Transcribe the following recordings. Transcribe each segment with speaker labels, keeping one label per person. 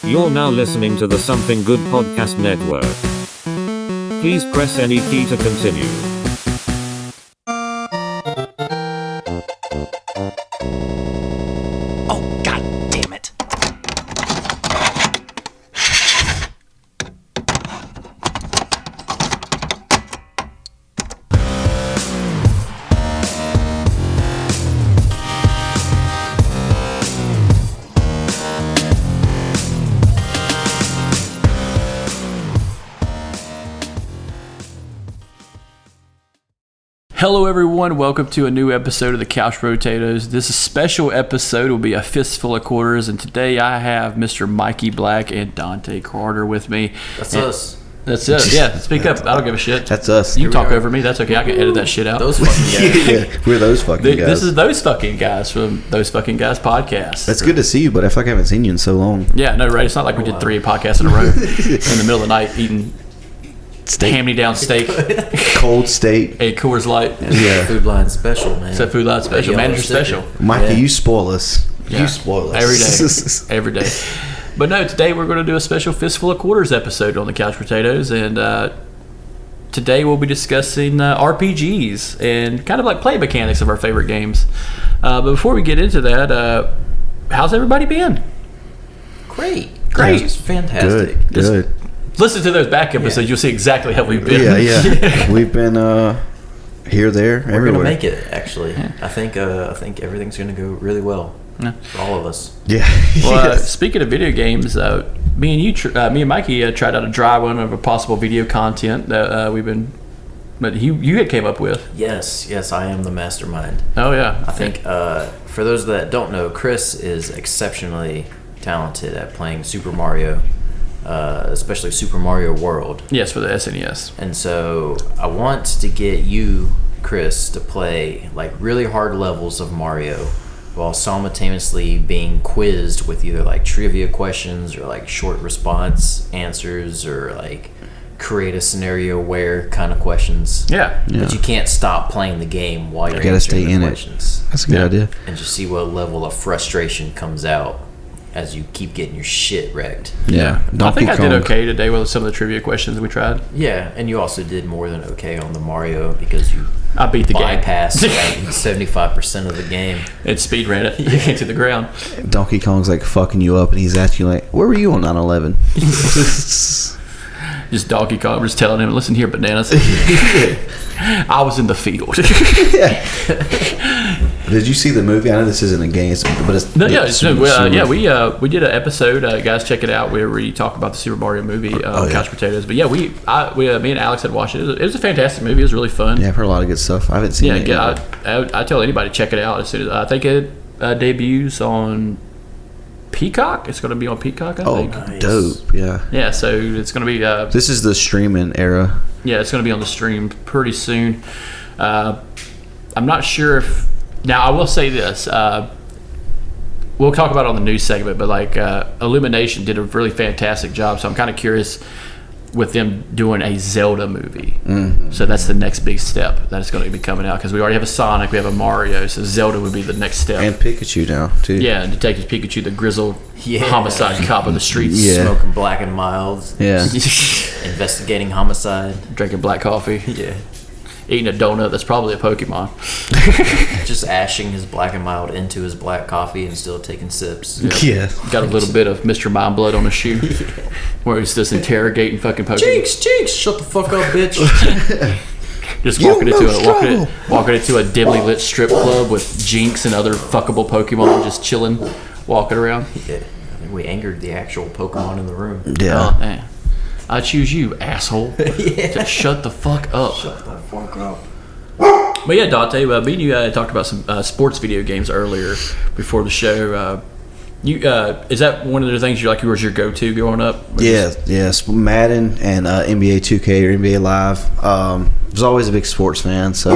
Speaker 1: You're now listening to the Something Good Podcast Network. Please press any key to continue.
Speaker 2: Oh, God damn it.
Speaker 3: Hello everyone, welcome to a new episode of the Couch Potatoes. This special episode will be a fistful of quarters, and today I have Mr. Mikey Black and Dante Carter with me.
Speaker 4: That's us.
Speaker 3: That's us. Yeah, speak up. I don't give a shit.
Speaker 5: That's us.
Speaker 3: You can talk over me. That's okay. I can edit that shit out.
Speaker 4: Those fucking guys.
Speaker 5: Yeah, we're those fucking guys.
Speaker 3: This is Those Fucking Guys from Those Fucking Guys podcast.
Speaker 5: That's good to see you, but I feel like I haven't seen you in so long.
Speaker 3: Yeah, no, right. It's not like we did 3 podcasts in a row in the middle of the night eating hand-me-down steak,
Speaker 5: Cold steak.
Speaker 3: a Coors Light.
Speaker 5: Yeah.
Speaker 4: Food line special, man.
Speaker 3: It's a Food Light special,
Speaker 4: Yellow
Speaker 3: manager
Speaker 4: sticker.
Speaker 3: special.
Speaker 5: Mikey,
Speaker 4: Yeah.
Speaker 5: you spoil us.
Speaker 3: Yeah.
Speaker 5: You spoil us.
Speaker 3: Every day. But no, today we're going to do a special Fistful of Quarters episode on the Couch Potatoes, and today we'll be discussing RPGs and kind of like play mechanics of our favorite games. But before we get into that, how's everybody been?
Speaker 4: Great.
Speaker 3: Great.
Speaker 4: It's fantastic.
Speaker 5: Good.
Speaker 3: Listen to those back episodes, you'll see exactly how we've been.
Speaker 5: Yeah. We've been here, there,
Speaker 4: We're
Speaker 5: everywhere.
Speaker 4: gonna make it. Actually, I think everything's gonna go really well for all of us.
Speaker 5: Yeah.
Speaker 3: Well,
Speaker 5: Yes.
Speaker 3: speaking of video games, me and Mikey tried out a dry one of a possible video content that you had came up with.
Speaker 4: Yes, I am the mastermind.
Speaker 3: Oh yeah,
Speaker 4: I think for those that don't know, Chris is exceptionally talented at playing Super Mario, especially Super Mario World.
Speaker 3: yes, for the SNES.
Speaker 4: And so I want to get you, Chris, to play like really hard levels of Mario while simultaneously being quizzed with either like trivia questions or like short response answers or like create a scenario where kind of questions.
Speaker 3: Yeah.
Speaker 4: But you can't stop playing the game while you're
Speaker 5: gotta
Speaker 4: answering
Speaker 5: stay
Speaker 4: the
Speaker 5: in it.
Speaker 4: questions.
Speaker 5: That's a good idea.
Speaker 4: And just see what level of frustration comes out as you keep getting your shit wrecked.
Speaker 5: Yeah.
Speaker 3: I think I did
Speaker 5: Kong.
Speaker 3: okay today with some of the trivia questions we tried.
Speaker 4: Yeah, and you also did more than okay on the Mario because you
Speaker 3: I beat the game.
Speaker 4: bypassed like 75% of the game.
Speaker 3: It speed ran it into the ground.
Speaker 5: Donkey Kong's like fucking you up, and he's asking you like, "Where were you on 9/11?"
Speaker 3: Just Donkey Kong was telling him, "Listen here, bananas. I was in the field."
Speaker 5: Did you see the movie? I know this isn't a game, but it's
Speaker 3: No, we did an episode. Guys, check it out where we talk about the Super Mario movie, Couch Potatoes. But yeah, me and Alex had watched it. It was a fantastic movie. It was really fun.
Speaker 5: Yeah, I've heard a lot of good stuff. I haven't seen it.
Speaker 3: Yeah,
Speaker 5: yet.
Speaker 3: I tell anybody check it out as soon as I think it debuts on Peacock. It's going to be on Peacock. I think.
Speaker 4: Nice.
Speaker 5: Dope. Yeah.
Speaker 3: Yeah, so it's going to be.
Speaker 5: This is the streaming era.
Speaker 3: Yeah, it's going to be on the stream pretty soon. I'm not sure if. Now, I will say this. We'll talk about it on the news segment, but like Illumination did a really fantastic job, so I'm kind of curious with them doing a Zelda movie. Mm-hmm. So that's the next big step that is going to be coming out because we already have a Sonic, we have a Mario, so Zelda would be the next step.
Speaker 5: And Pikachu now, too.
Speaker 3: Yeah, and Detective Pikachu, the grizzled homicide cop of the streets.
Speaker 5: Yeah.
Speaker 4: Smoking black and milds.
Speaker 5: Yeah.
Speaker 4: Investigating homicide.
Speaker 3: Drinking black coffee.
Speaker 4: Yeah.
Speaker 3: Eating a donut that's probably a Pokemon.
Speaker 4: Just ashing his black and mild into his black coffee and still taking sips.
Speaker 5: Yeah.
Speaker 3: Got a little bit of Mr. Mind Blood on his shoe where he's just interrogating fucking Pokemon.
Speaker 4: Jinx, shut the fuck up, bitch.
Speaker 3: Just
Speaker 5: You
Speaker 3: walking
Speaker 5: no
Speaker 3: into
Speaker 5: struggle.
Speaker 3: walking into a dimly lit strip club with Jinx and other fuckable Pokemon just chilling, walking around.
Speaker 4: Yeah. I think we angered the actual Pokemon in the room.
Speaker 5: Yeah.
Speaker 3: Oh, man. I choose you, asshole. Just shut the fuck up.
Speaker 4: Shut the fuck up.
Speaker 3: But yeah, Dante, me and you talked about some sports video games earlier before the show. Is that one of the things was your go-to growing up?
Speaker 5: Yes. Madden and NBA 2K or NBA Live. I was always a big sports fan, so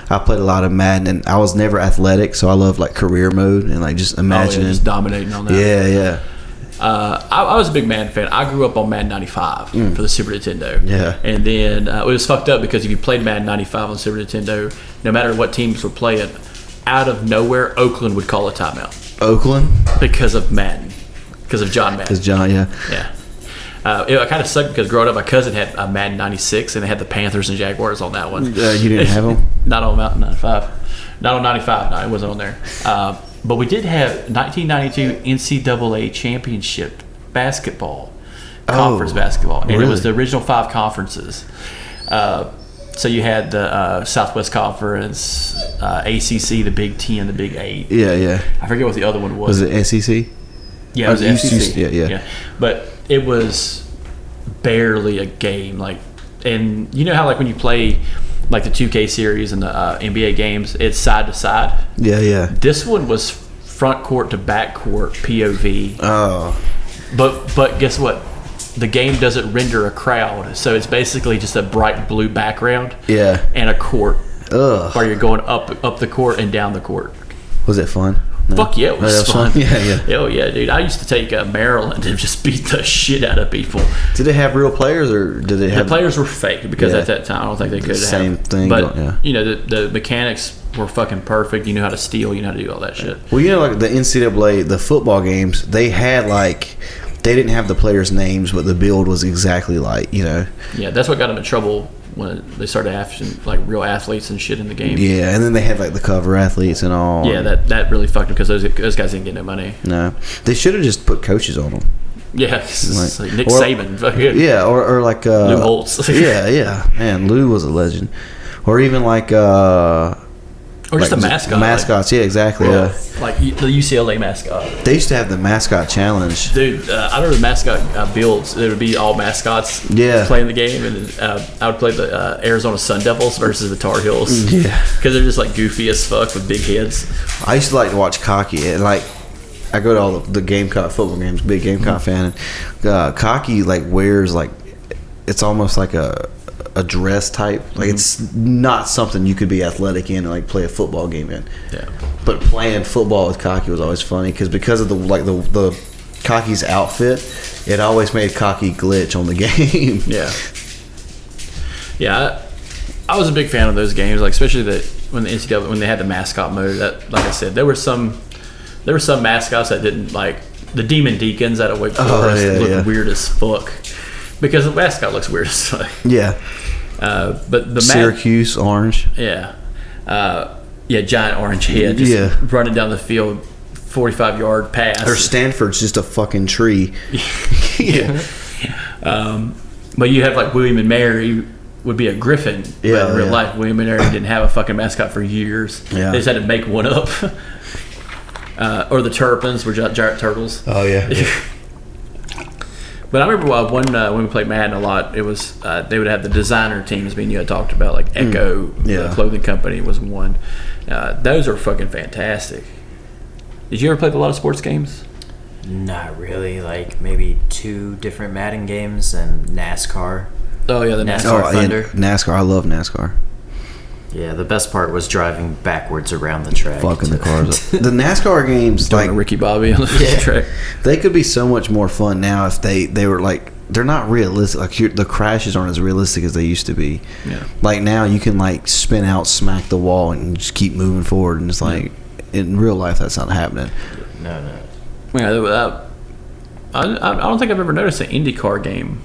Speaker 5: I played a lot of Madden, and I was never athletic, so I love like career mode and like just imagining.
Speaker 3: Just dominating on that.
Speaker 5: Yeah.
Speaker 3: I was a big Madden fan. I grew up on Madden 95 for the Super Nintendo.
Speaker 5: Yeah.
Speaker 3: And then it was fucked up because if you played Madden 95 on Super Nintendo, no matter what teams were playing, out of nowhere, Oakland would call a timeout
Speaker 5: Oakland?
Speaker 3: because of Madden. because of John Madden.
Speaker 5: Because John, yeah.
Speaker 3: Yeah. It kind of sucked because growing up, my cousin had a Madden 96, and they had the Panthers and Jaguars on that one.
Speaker 5: You didn't have them?
Speaker 3: Not on Mountain 95. Not on 95. No, it wasn't on there. But we did have 1992 NCAA championship basketball, conference basketball, and
Speaker 5: really?
Speaker 3: it was the original 5 conferences. So you had the Southwest Conference, ACC, the Big 10, the Big 8.
Speaker 5: Yeah.
Speaker 3: I forget what the other one was.
Speaker 5: Was it SEC?
Speaker 3: Yeah, it was the SEC.
Speaker 5: Yeah.
Speaker 3: But it was barely a game. Like, and you know how like when you play like the 2K series and the NBA games, it's side to side.
Speaker 5: Yeah.
Speaker 3: This one was front court to back court POV.
Speaker 5: Oh.
Speaker 3: But guess what? The game doesn't render a crowd, so it's basically just a bright blue background.
Speaker 5: Yeah.
Speaker 3: And a court.
Speaker 5: Ugh.
Speaker 3: Where you're going up the court and down the court.
Speaker 5: Was it fun? No.
Speaker 3: Fuck yeah, it was fun.
Speaker 5: Yeah.
Speaker 3: Oh yeah, dude. I used to take Maryland and just beat the shit out of people.
Speaker 5: Did they have real players, or did they have...
Speaker 3: The players were fake because at that time I don't think they could have.
Speaker 5: Same thing.
Speaker 3: But,
Speaker 5: yeah.
Speaker 3: you know, the mechanics were fucking perfect. You knew how to steal. You knew how to do all that shit.
Speaker 5: Well, you know, like the NCAA, the football games, they had like... They didn't have the players' names, but the build was exactly like, you know...
Speaker 3: Yeah, that's what got them in trouble when they started having like real athletes and shit in the game.
Speaker 5: Yeah, and then they had like the cover athletes and all.
Speaker 3: Yeah, that really fucked them because those guys didn't get no money.
Speaker 5: No, they should have just put coaches on them.
Speaker 3: Yeah, like Nick
Speaker 5: or,
Speaker 3: Saban.
Speaker 5: Yeah, or like
Speaker 3: Lou Holtz.
Speaker 5: yeah, man, Lou was a legend. Or even like
Speaker 3: or just a mascot.
Speaker 5: Mascots, yeah, exactly. Yeah.
Speaker 3: Like the UCLA mascot.
Speaker 5: They used to have the mascot challenge.
Speaker 3: Dude, I remember the mascot builds. There would be all mascots playing the game, and I would play the Arizona Sun Devils versus the Tar Heels.
Speaker 5: Yeah.
Speaker 3: Because they're just like goofy as fuck with big heads.
Speaker 5: I used to like to watch Cocky, and like I go to all the Gamecock football games, big Gamecock fan, and Cocky like wears like it's almost like a dress type, like it's not something you could be athletic in and like play a football game in.
Speaker 3: Yeah.
Speaker 5: But playing football with Cocky was always funny because of the Cocky's outfit, it always made Cocky glitch on the game.
Speaker 3: Yeah. I was a big fan of those games, like especially when the NCAA when they had the mascot mode. That, like I said, there were some mascots that didn't like the Demon Deacons out of Wake Forest looked weird as fuck because the mascot looks weird as fuck.
Speaker 5: Yeah.
Speaker 3: But the
Speaker 5: Syracuse orange.
Speaker 3: Yeah. Giant orange head just running down the field, 45-yard pass.
Speaker 5: Or Stanford's just a fucking tree.
Speaker 3: Yeah. But you have like William and Mary would be a griffin.
Speaker 5: Yeah,
Speaker 3: but in real life, William and Mary didn't have a fucking mascot for years.
Speaker 5: Yeah.
Speaker 3: They just had to make one up. Or the Turpins were giant turtles.
Speaker 5: Oh yeah.
Speaker 3: But I remember when we played Madden a lot, it was they would have the designer teams. You had talked about like Echo, the clothing company was one. Those are fucking fantastic. Did you ever play a lot of sports games?
Speaker 4: Not really. Like maybe 2 different Madden games and NASCAR.
Speaker 3: Oh yeah, the
Speaker 4: NASCAR Thunder.
Speaker 5: NASCAR, I love NASCAR.
Speaker 4: Yeah, the best part was driving backwards around the track.
Speaker 5: Fucking the cars up. The NASCAR games,
Speaker 3: like Ricky Bobby on the track.
Speaker 5: They could be so much more fun now if they were like, they're not realistic. Like the crashes aren't as realistic as they used to be.
Speaker 3: Yeah.
Speaker 5: Like now you can like spin out, smack the wall, and just keep moving forward. And it's like in real life that's not happening.
Speaker 4: No.
Speaker 3: Yeah, I don't think I've ever noticed an IndyCar game.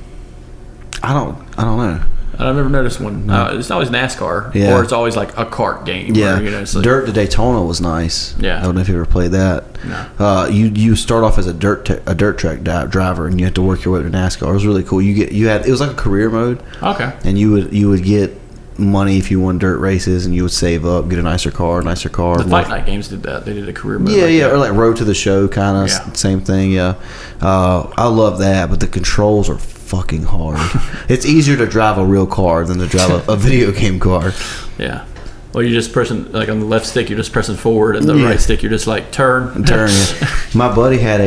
Speaker 5: I don't know.
Speaker 3: I've never noticed one. It's always NASCAR, or it's always like a kart game.
Speaker 5: Yeah,
Speaker 3: or, like,
Speaker 5: Dirt to Daytona was nice.
Speaker 3: Yeah,
Speaker 5: I don't know if you ever played that.
Speaker 3: No.
Speaker 5: You start off as a dirt track driver, and you have to work your way to NASCAR. It was really cool. It was like a career mode.
Speaker 3: Okay.
Speaker 5: And you would get money if you won dirt races, and you would save up, get a nicer car.
Speaker 3: The Fight Night games did that. They did a career mode.
Speaker 5: Yeah, or like Road to the Show kind of same thing. Yeah, I love that, but the controls are fucking hard. It's easier to drive a real car than to drive a video game car.
Speaker 3: Yeah. Well, you're just pressing, like on the left stick, you're just pressing forward, and the right stick, you're just like turn.
Speaker 5: Yeah. My buddy had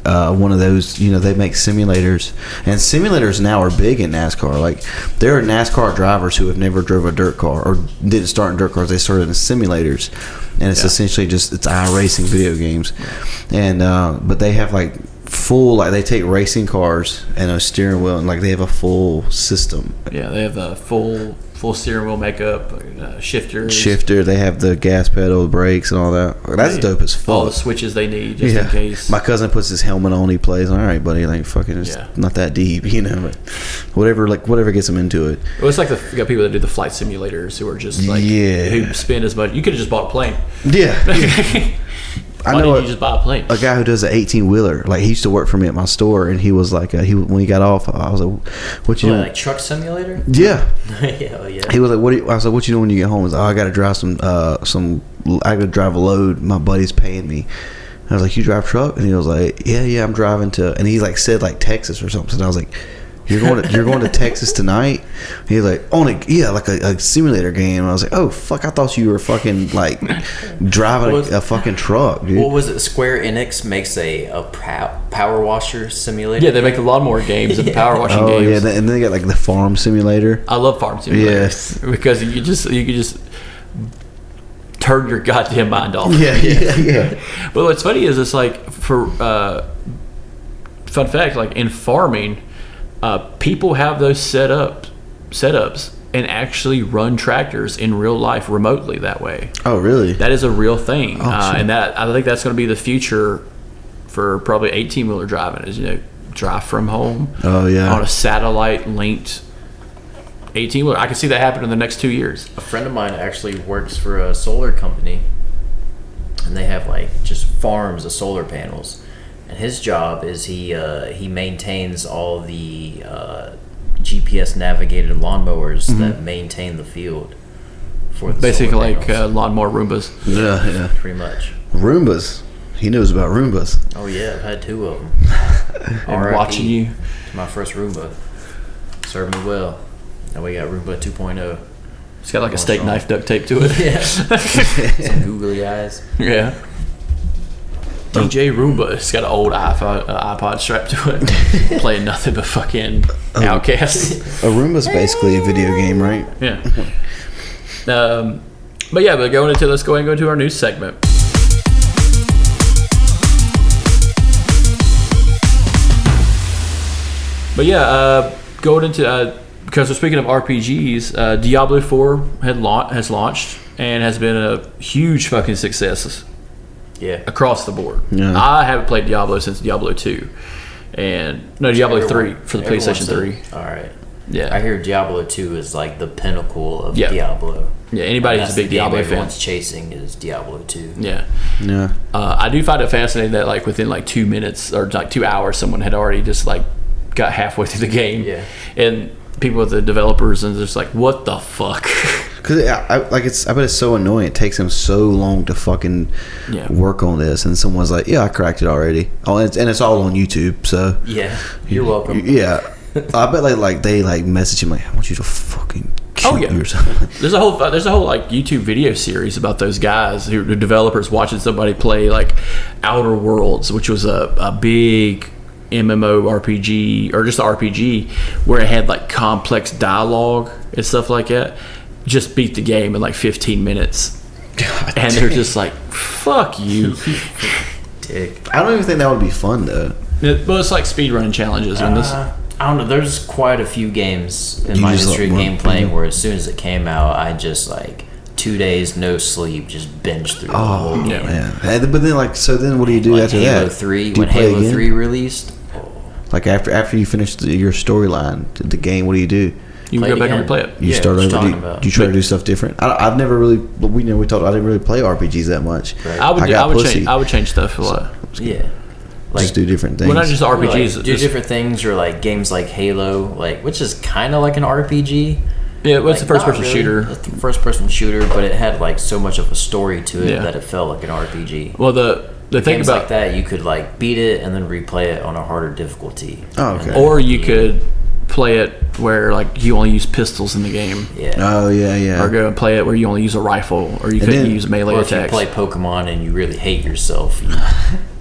Speaker 5: one of those, they make simulators, and simulators now are big in NASCAR. Like, there are NASCAR drivers who have never drove a dirt car or didn't start in dirt cars. They started in simulators, and it's essentially just, it's iRacing video games. And, but they have like full, like they take racing cars and a steering wheel, and like they have a full system.
Speaker 3: Yeah, they have a full steering wheel makeup, shifters.
Speaker 5: Shifter, they have the gas pedal, brakes, and all that. That's dope as fuck.
Speaker 3: All the switches they need just in case.
Speaker 5: My cousin puts his helmet on. He plays. All right, buddy. Like fucking, it's not that deep, you know. But whatever gets him into it.
Speaker 3: Well, it's like you got people that do the flight simulators who are just like who spend as much. You could have just bought a plane.
Speaker 5: Yeah.
Speaker 3: Why didn't you just buy a plane?
Speaker 5: A guy who does an 18-wheeler, like he used to work for me at my store, and he was like, when he got off, I was like, "What you doing?"
Speaker 4: Like truck simulator?
Speaker 5: Yeah.
Speaker 4: Hell yeah.
Speaker 5: He was like, I was like, "What you doing when you get home?" He was like, "Oh, I got to drive I got to drive a load. My buddy's paying me." I was like, "You drive truck?" And he was like, "Yeah, I'm driving to," and he like said like Texas or something. And I was like, You're going to Texas tonight? He's like, like a simulator game. And I was like, oh fuck, I thought you were fucking like driving a fucking truck, dude.
Speaker 4: What was it? Square Enix makes a power washer simulator.
Speaker 3: Yeah, they make the lawnmower games and the power washing games.
Speaker 5: Oh yeah, and then they got like the farm simulator.
Speaker 3: I love farm simulators. Yes, because you could just turn your goddamn mind off.
Speaker 5: Yeah.
Speaker 3: But what's funny is it's like for fun fact, like in farming. People have those setups and actually run tractors in real life remotely that way.
Speaker 5: Oh, really?
Speaker 3: That is a real thing.
Speaker 5: Oh,
Speaker 3: and that I think that's going to be the future for probably 18-wheeler driving is, drive from home.
Speaker 5: Oh, yeah.
Speaker 3: On a satellite linked 18-wheeler. I can see that happen in the next 2 years.
Speaker 4: A friend of mine actually works for a solar company, and they have like just farms of solar panels. And his job is he maintains all the GPS navigated lawnmowers that maintain the field for the
Speaker 3: basically like
Speaker 4: panels.
Speaker 3: lawnmower Roombas.
Speaker 5: Yeah.
Speaker 4: Pretty much.
Speaker 5: Roombas. He knows about Roombas.
Speaker 4: Oh yeah, I've had 2 of them.
Speaker 3: And watching you.
Speaker 4: My first Roomba served me well. Now we got Roomba 2.0.
Speaker 3: It's got like a steak knife duct tape to it.
Speaker 4: Yeah. Some googly eyes.
Speaker 3: Yeah. DJ Roomba. It's got an old iPod strapped to it, playing nothing but fucking Outcast.
Speaker 5: A Roomba's basically a video game, right?
Speaker 3: Yeah. But let's go ahead and go into our news segment. But going into because we're speaking of RPGs, Diablo 4 has launched and has been a huge fucking success.
Speaker 4: Yeah.
Speaker 3: Across the board.
Speaker 5: Yeah.
Speaker 3: I haven't played Diablo since Diablo 2. Diablo 3 for the PlayStation 3.
Speaker 4: All right.
Speaker 3: Yeah.
Speaker 4: I hear Diablo 2 is like the pinnacle of
Speaker 3: Yeah.
Speaker 4: Diablo.
Speaker 3: Yeah, anybody who's a big Diablo fan.
Speaker 4: Everyone's chasing is Diablo 2.
Speaker 3: Yeah.
Speaker 5: Yeah.
Speaker 3: I do find it fascinating that like within like 2 minutes or like 2 hours, someone had already just like got halfway through the game.
Speaker 4: Yeah.
Speaker 3: And people with the developers and just like, what the fuck?
Speaker 5: Because I bet it's so annoying. It takes them so long to fucking work on this, and someone's like, "Yeah, I cracked it already." Oh, and it's all on YouTube. So
Speaker 4: yeah, you're welcome.
Speaker 5: Yeah, I bet they message him like, "I want you to fucking kill yourself."
Speaker 3: There's a whole like YouTube video series about those guys who are developers watching somebody play like Outer Worlds, which was a big MMORPG or just an RPG where it had like complex dialogue and stuff like that. Just beat the game in like 15 minutes. God, and they're just like, fuck you.
Speaker 4: Dick.
Speaker 5: I don't even think that would be fun though.
Speaker 3: Well, it's like speedrunning challenges in this.
Speaker 4: I don't know. There's quite a few games in my history of game playing where as soon as it came out, I just like 2 days no sleep, just binge through the whole game.
Speaker 5: Yeah. But then then what do you do after
Speaker 4: Halo
Speaker 5: that?
Speaker 4: 3, when Halo 3 released.
Speaker 5: Like after you finish your storyline, the game, what do you do?
Speaker 3: You can go back and replay it.
Speaker 5: You start over. Do you try to do stuff different? I've never really. We talked. I didn't really play RPGs that much.
Speaker 4: Right.
Speaker 3: I would change stuff a lot.
Speaker 4: Yeah. Like,
Speaker 5: just do different things.
Speaker 3: Well, not just RPGs.
Speaker 4: Like, do different things, or like games like Halo, which is kind of like an RPG.
Speaker 3: Yeah, it's a first-person shooter.
Speaker 4: It's a first-person shooter, but it had like so much of a story to it that it felt like an RPG.
Speaker 3: Well, the thing
Speaker 4: games
Speaker 3: about
Speaker 4: like that, you could like beat it and then replay it on a harder difficulty.
Speaker 5: Oh, okay.
Speaker 3: Or you could play it where like you only use pistols in the game.
Speaker 4: Yeah.
Speaker 5: Oh yeah.
Speaker 3: Or go and play it where you only use a rifle, or you couldn't use melee
Speaker 4: or
Speaker 3: attacks.
Speaker 4: If you play Pokemon and you really hate yourself, you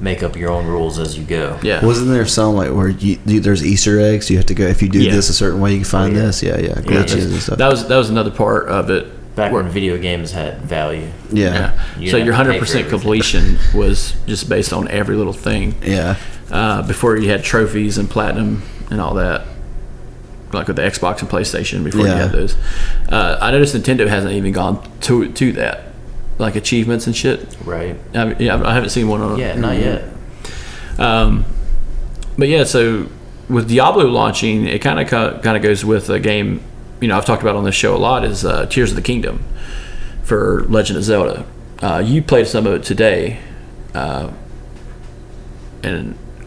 Speaker 4: make up your own rules as you go.
Speaker 3: Yeah.
Speaker 5: Wasn't there some like where there's Easter eggs? You have to go if you do this a certain way, you can find this. Yeah. Glitches and stuff.
Speaker 3: That was another part of it.
Speaker 4: Back when video games had value.
Speaker 5: Yeah.
Speaker 3: So your 100% completion was just based on every little thing.
Speaker 5: Yeah.
Speaker 3: before you had trophies and platinum and all that, like with the Xbox and PlayStation before you had those. I noticed Nintendo hasn't even gone to that, like achievements and shit.
Speaker 4: Right.
Speaker 3: I haven't seen one on.
Speaker 4: Yeah, not yet.
Speaker 3: But yeah, so with Diablo launching, it kind of goes with a game. I've talked about on this show a lot is Tears of the Kingdom for Legend of Zelda. You played some of it today, and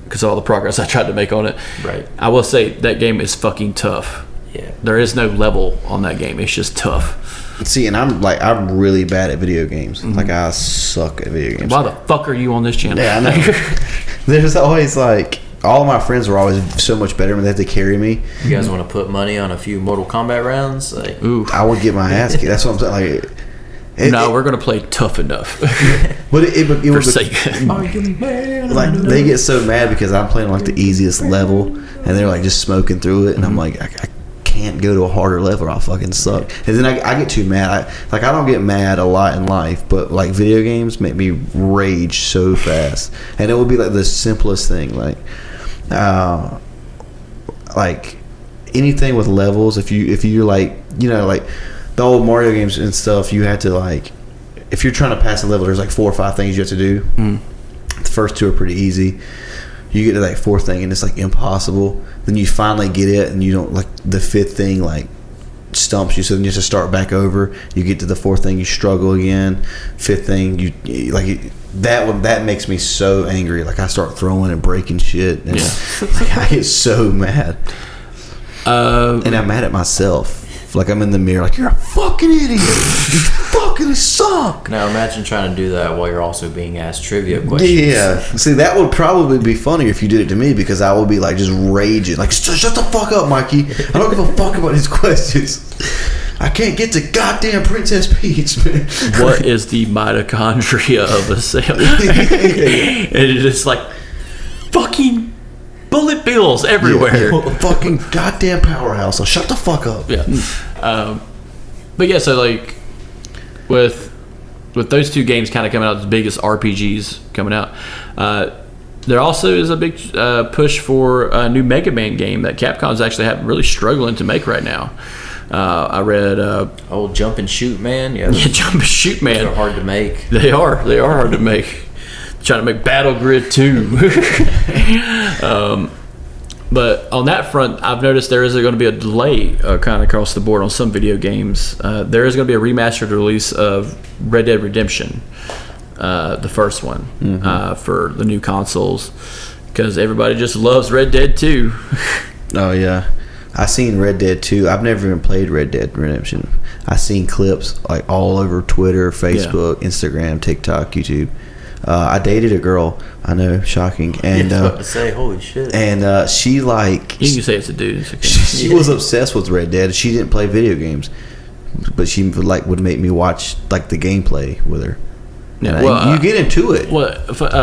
Speaker 3: because of all the progress I tried to make on it.
Speaker 4: Right.
Speaker 3: I will say that game is fucking tough.
Speaker 4: Yeah.
Speaker 3: There is no level on that game. It's just tough.
Speaker 5: See, and I'm really bad at video games. Like I suck at video games.
Speaker 3: Why the fuck are you on this channel?
Speaker 5: Yeah, I know. There's always like all of my friends were always so much better when they had to carry me.
Speaker 4: You guys want to put money on a few Mortal Kombat rounds? Like,
Speaker 3: Ooh.
Speaker 5: I would get my ass kicked. That's what I'm saying. Like,
Speaker 3: we're gonna play tough enough.
Speaker 5: But it
Speaker 3: For
Speaker 5: was
Speaker 3: sake.
Speaker 5: like they get so mad because I'm playing like the easiest level, and they're like just smoking through it, and I'm like, I can't go to a harder level. I'll fucking suck. And then I get too mad. I don't get mad a lot in life, but like video games make me rage so fast, and it will be like the simplest thing, like anything with levels. If you're like like the old Mario games and stuff, you had to like, if you're trying to pass a level, there's like 4 or 5 things you have to do. The first 2 are pretty easy. You get to that 4th thing and it's like impossible. Then you finally get it, and you don't like the 5th thing like stumps you, so then you have to start back over. You get to the 4th thing, you struggle again. 5th thing, you like that makes me so angry. Like I start throwing and breaking shit, and like, I get so mad. And I'm mad at myself. Like I'm in the mirror, like, you're a fucking idiot. You fucking suck.
Speaker 4: now imagine trying to do that while you're also being asked trivia questions.
Speaker 5: Yeah. See, that would probably be funnier if you did it to me, because I would be like just raging, like, shut the fuck up, Mikey. I don't give a fuck about these questions. I can't get to goddamn Princess Peach, man.
Speaker 3: What is the mitochondria of a cell? And it's just like fucking bullet bills everywhere.
Speaker 5: Yeah, fucking goddamn powerhouse. So shut the fuck up.
Speaker 3: Yeah. But yeah, so like with those 2 games kind of coming out as big as RPGs coming out, there also is a big push for a new Mega Man game that Capcom's actually really struggling to make right now. I read
Speaker 4: Old Jump and Shoot Man. Yeah,
Speaker 3: Jump and Shoot Man.
Speaker 4: they're hard to make.
Speaker 3: They are hard to make. Trying to make Battle Grid 2. But on that front, I've noticed there is going to be a delay kind of across the board on some video games. There is going to be a remastered release of Red Dead Redemption, the first one, for the new consoles, because everybody just loves Red Dead 2.
Speaker 5: Oh, yeah. I seen Red Dead 2. I've never even played Red Dead Redemption. I seen clips like all over Twitter, Facebook, Instagram, TikTok, YouTube. I dated a girl. I know, shocking. And
Speaker 4: I was about to say, holy shit.
Speaker 5: And she like,
Speaker 3: You can say it's a dude. It's okay.
Speaker 5: she was obsessed with Red Dead. She didn't play video games, but she would make me watch like the gameplay with her.
Speaker 3: Yeah,
Speaker 5: And
Speaker 3: well,
Speaker 5: you get into it.
Speaker 3: Well,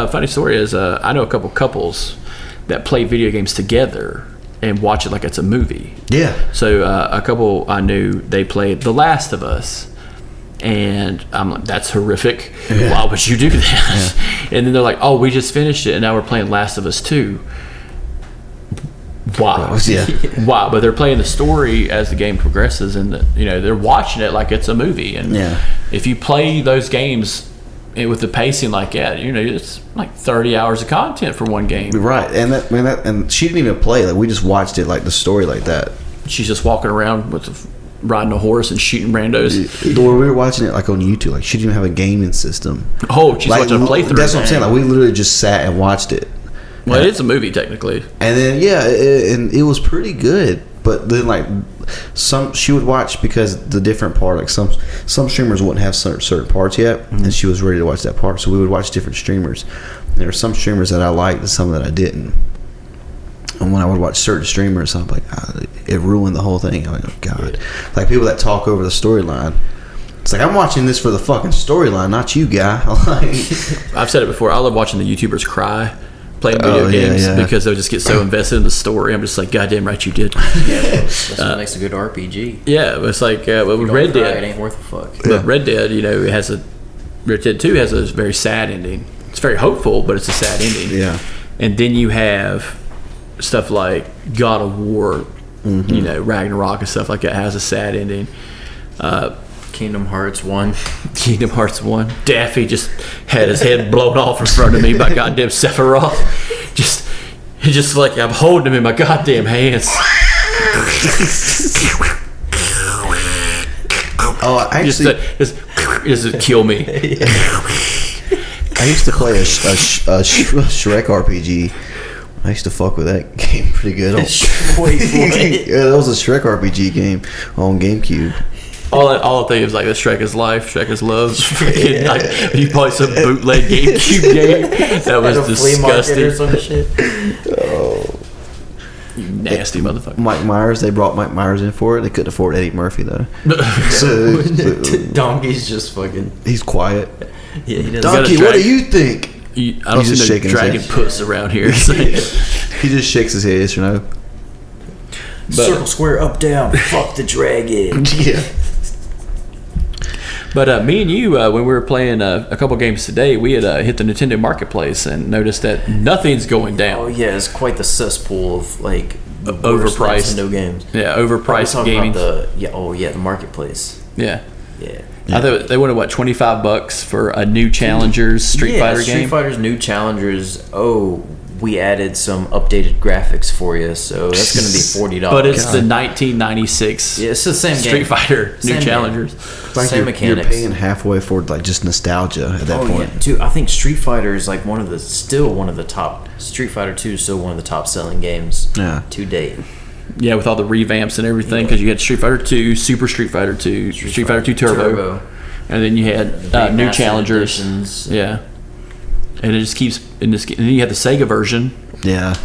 Speaker 3: funny story is I know a couple couples that play video games together and watch it like it's a movie.
Speaker 5: Yeah.
Speaker 3: So a couple I knew, they played The Last of Us. And I'm like, that's horrific.
Speaker 5: Yeah.
Speaker 3: Why would you do that? Yeah. And then they're like, oh, we just finished it, and now we're playing Last of Us 2. Why?
Speaker 5: Yeah.
Speaker 3: Why? But they're playing the story as the game progresses, and they're watching it like it's a movie. And if you play those games with the pacing like that, it's like 30 hours of content for one game.
Speaker 5: Right. And and she didn't even play. Like we just watched it like the story like that.
Speaker 3: She's just walking around riding a horse and shooting randos.
Speaker 5: We were watching it like on YouTube. Like she didn't even have a gaming system.
Speaker 3: Oh, she's
Speaker 5: like,
Speaker 3: watching a playthrough.
Speaker 5: That's what I'm saying. Like we literally just sat and watched it.
Speaker 3: Well, it's a movie technically.
Speaker 5: And then and it was pretty good. But then like she would watch because the different part. Like some streamers wouldn't have certain parts yet, and she was ready to watch that part. So we would watch different streamers. And there were some streamers that I liked and some that I didn't. And when I would watch certain streamers, I'm like, it ruined the whole thing. I'm like, oh god! Like people that talk over the storyline. It's like I'm watching this for the fucking storyline, not you, guy.
Speaker 3: I've said it before. I love watching the YouTubers cry playing video games because they'll just get so invested in the story. I'm just like, goddamn right you did.
Speaker 4: That's what makes a good RPG.
Speaker 3: Yeah, it's like with Red Dead.
Speaker 4: It ain't worth a fuck.
Speaker 3: But Red Dead, Red Dead 2 has a very sad ending. It's very hopeful, but it's a sad ending.
Speaker 5: Yeah.
Speaker 3: and then you have stuff like God of War, you know, Ragnarok and stuff like that has a sad ending.
Speaker 4: Kingdom Hearts 1.
Speaker 3: Kingdom Hearts 1. Daffy just had his head blown off in front of me by goddamn Sephiroth. Just like I'm holding him in my goddamn hands.
Speaker 5: Oh, actually,
Speaker 3: just kill me.
Speaker 5: I used to play a Shrek RPG. I used to fuck with that game pretty good. Yeah, that was a Shrek RPG game on GameCube.
Speaker 3: All I think is like the Shrek is life, Shrek is love. Like, you play some bootleg GameCube game that was disgusting.
Speaker 4: Or some shit.
Speaker 5: Oh,
Speaker 3: you nasty motherfucker.
Speaker 5: Mike Myers, they brought Mike Myers in for it. They couldn't afford Eddie Murphy though.
Speaker 4: Donkey's just fucking.
Speaker 5: He's quiet.
Speaker 4: Yeah, he doesn't.
Speaker 5: Donkey, what do you think?
Speaker 3: I don't see no dragon puss around here.
Speaker 5: He just shakes his head, yes or no.
Speaker 4: Circle, square, up, down. Fuck the dragon.
Speaker 5: Yeah.
Speaker 3: But me and you, when we were playing a couple games today, we had hit the Nintendo Marketplace and noticed that nothing's going down.
Speaker 4: Oh yeah, it's quite the cesspool of like
Speaker 3: overpriced
Speaker 4: Nintendo games.
Speaker 3: Yeah, overpriced gaming.
Speaker 4: The Marketplace.
Speaker 3: Yeah.
Speaker 4: Yeah.
Speaker 3: I thought they wanted $25 for a new Challengers Street Fighter game.
Speaker 4: Street Fighter's new Challengers. Oh, we added some updated graphics for you, so that's going to be $40.
Speaker 3: But it's the 1996.
Speaker 4: Yeah, it's the same
Speaker 3: Street
Speaker 4: game.
Speaker 3: Fighter
Speaker 4: Same
Speaker 3: new Challengers.
Speaker 5: Like
Speaker 4: same
Speaker 5: you're
Speaker 4: mechanics.
Speaker 5: paying halfway for like just nostalgia at that point.
Speaker 4: Yeah. Dude, I think Street Fighter is like one of the top. Street Fighter 2 is still one of the top selling games to date.
Speaker 3: Yeah, with all the revamps and everything, because you had Street Fighter 2, Super Street Fighter 2, Street Fighter 2 Turbo, and then you had new Challengers.
Speaker 4: Editions.
Speaker 3: Yeah, and it just keeps. And then you had the Sega version.
Speaker 5: Yeah.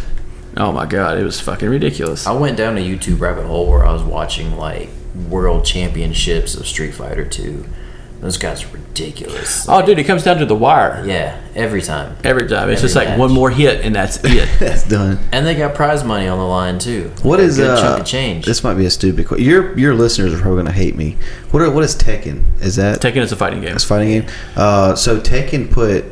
Speaker 3: Oh my god, it was fucking ridiculous.
Speaker 4: I went down a YouTube rabbit hole where I was watching like world championships of Street Fighter 2. Those guys are ridiculous.
Speaker 3: Oh, dude, it comes down to the wire.
Speaker 4: Yeah, every time.
Speaker 3: It's just like one more hit and that's it.
Speaker 5: That's done.
Speaker 4: And they got prize money on the line too.
Speaker 5: What is
Speaker 4: a good chunk of change?
Speaker 5: This might be a stupid question. Your listeners are probably gonna hate me. What is Tekken? Is that
Speaker 3: Tekken is a fighting game.
Speaker 5: It's a fighting game. So Tekken put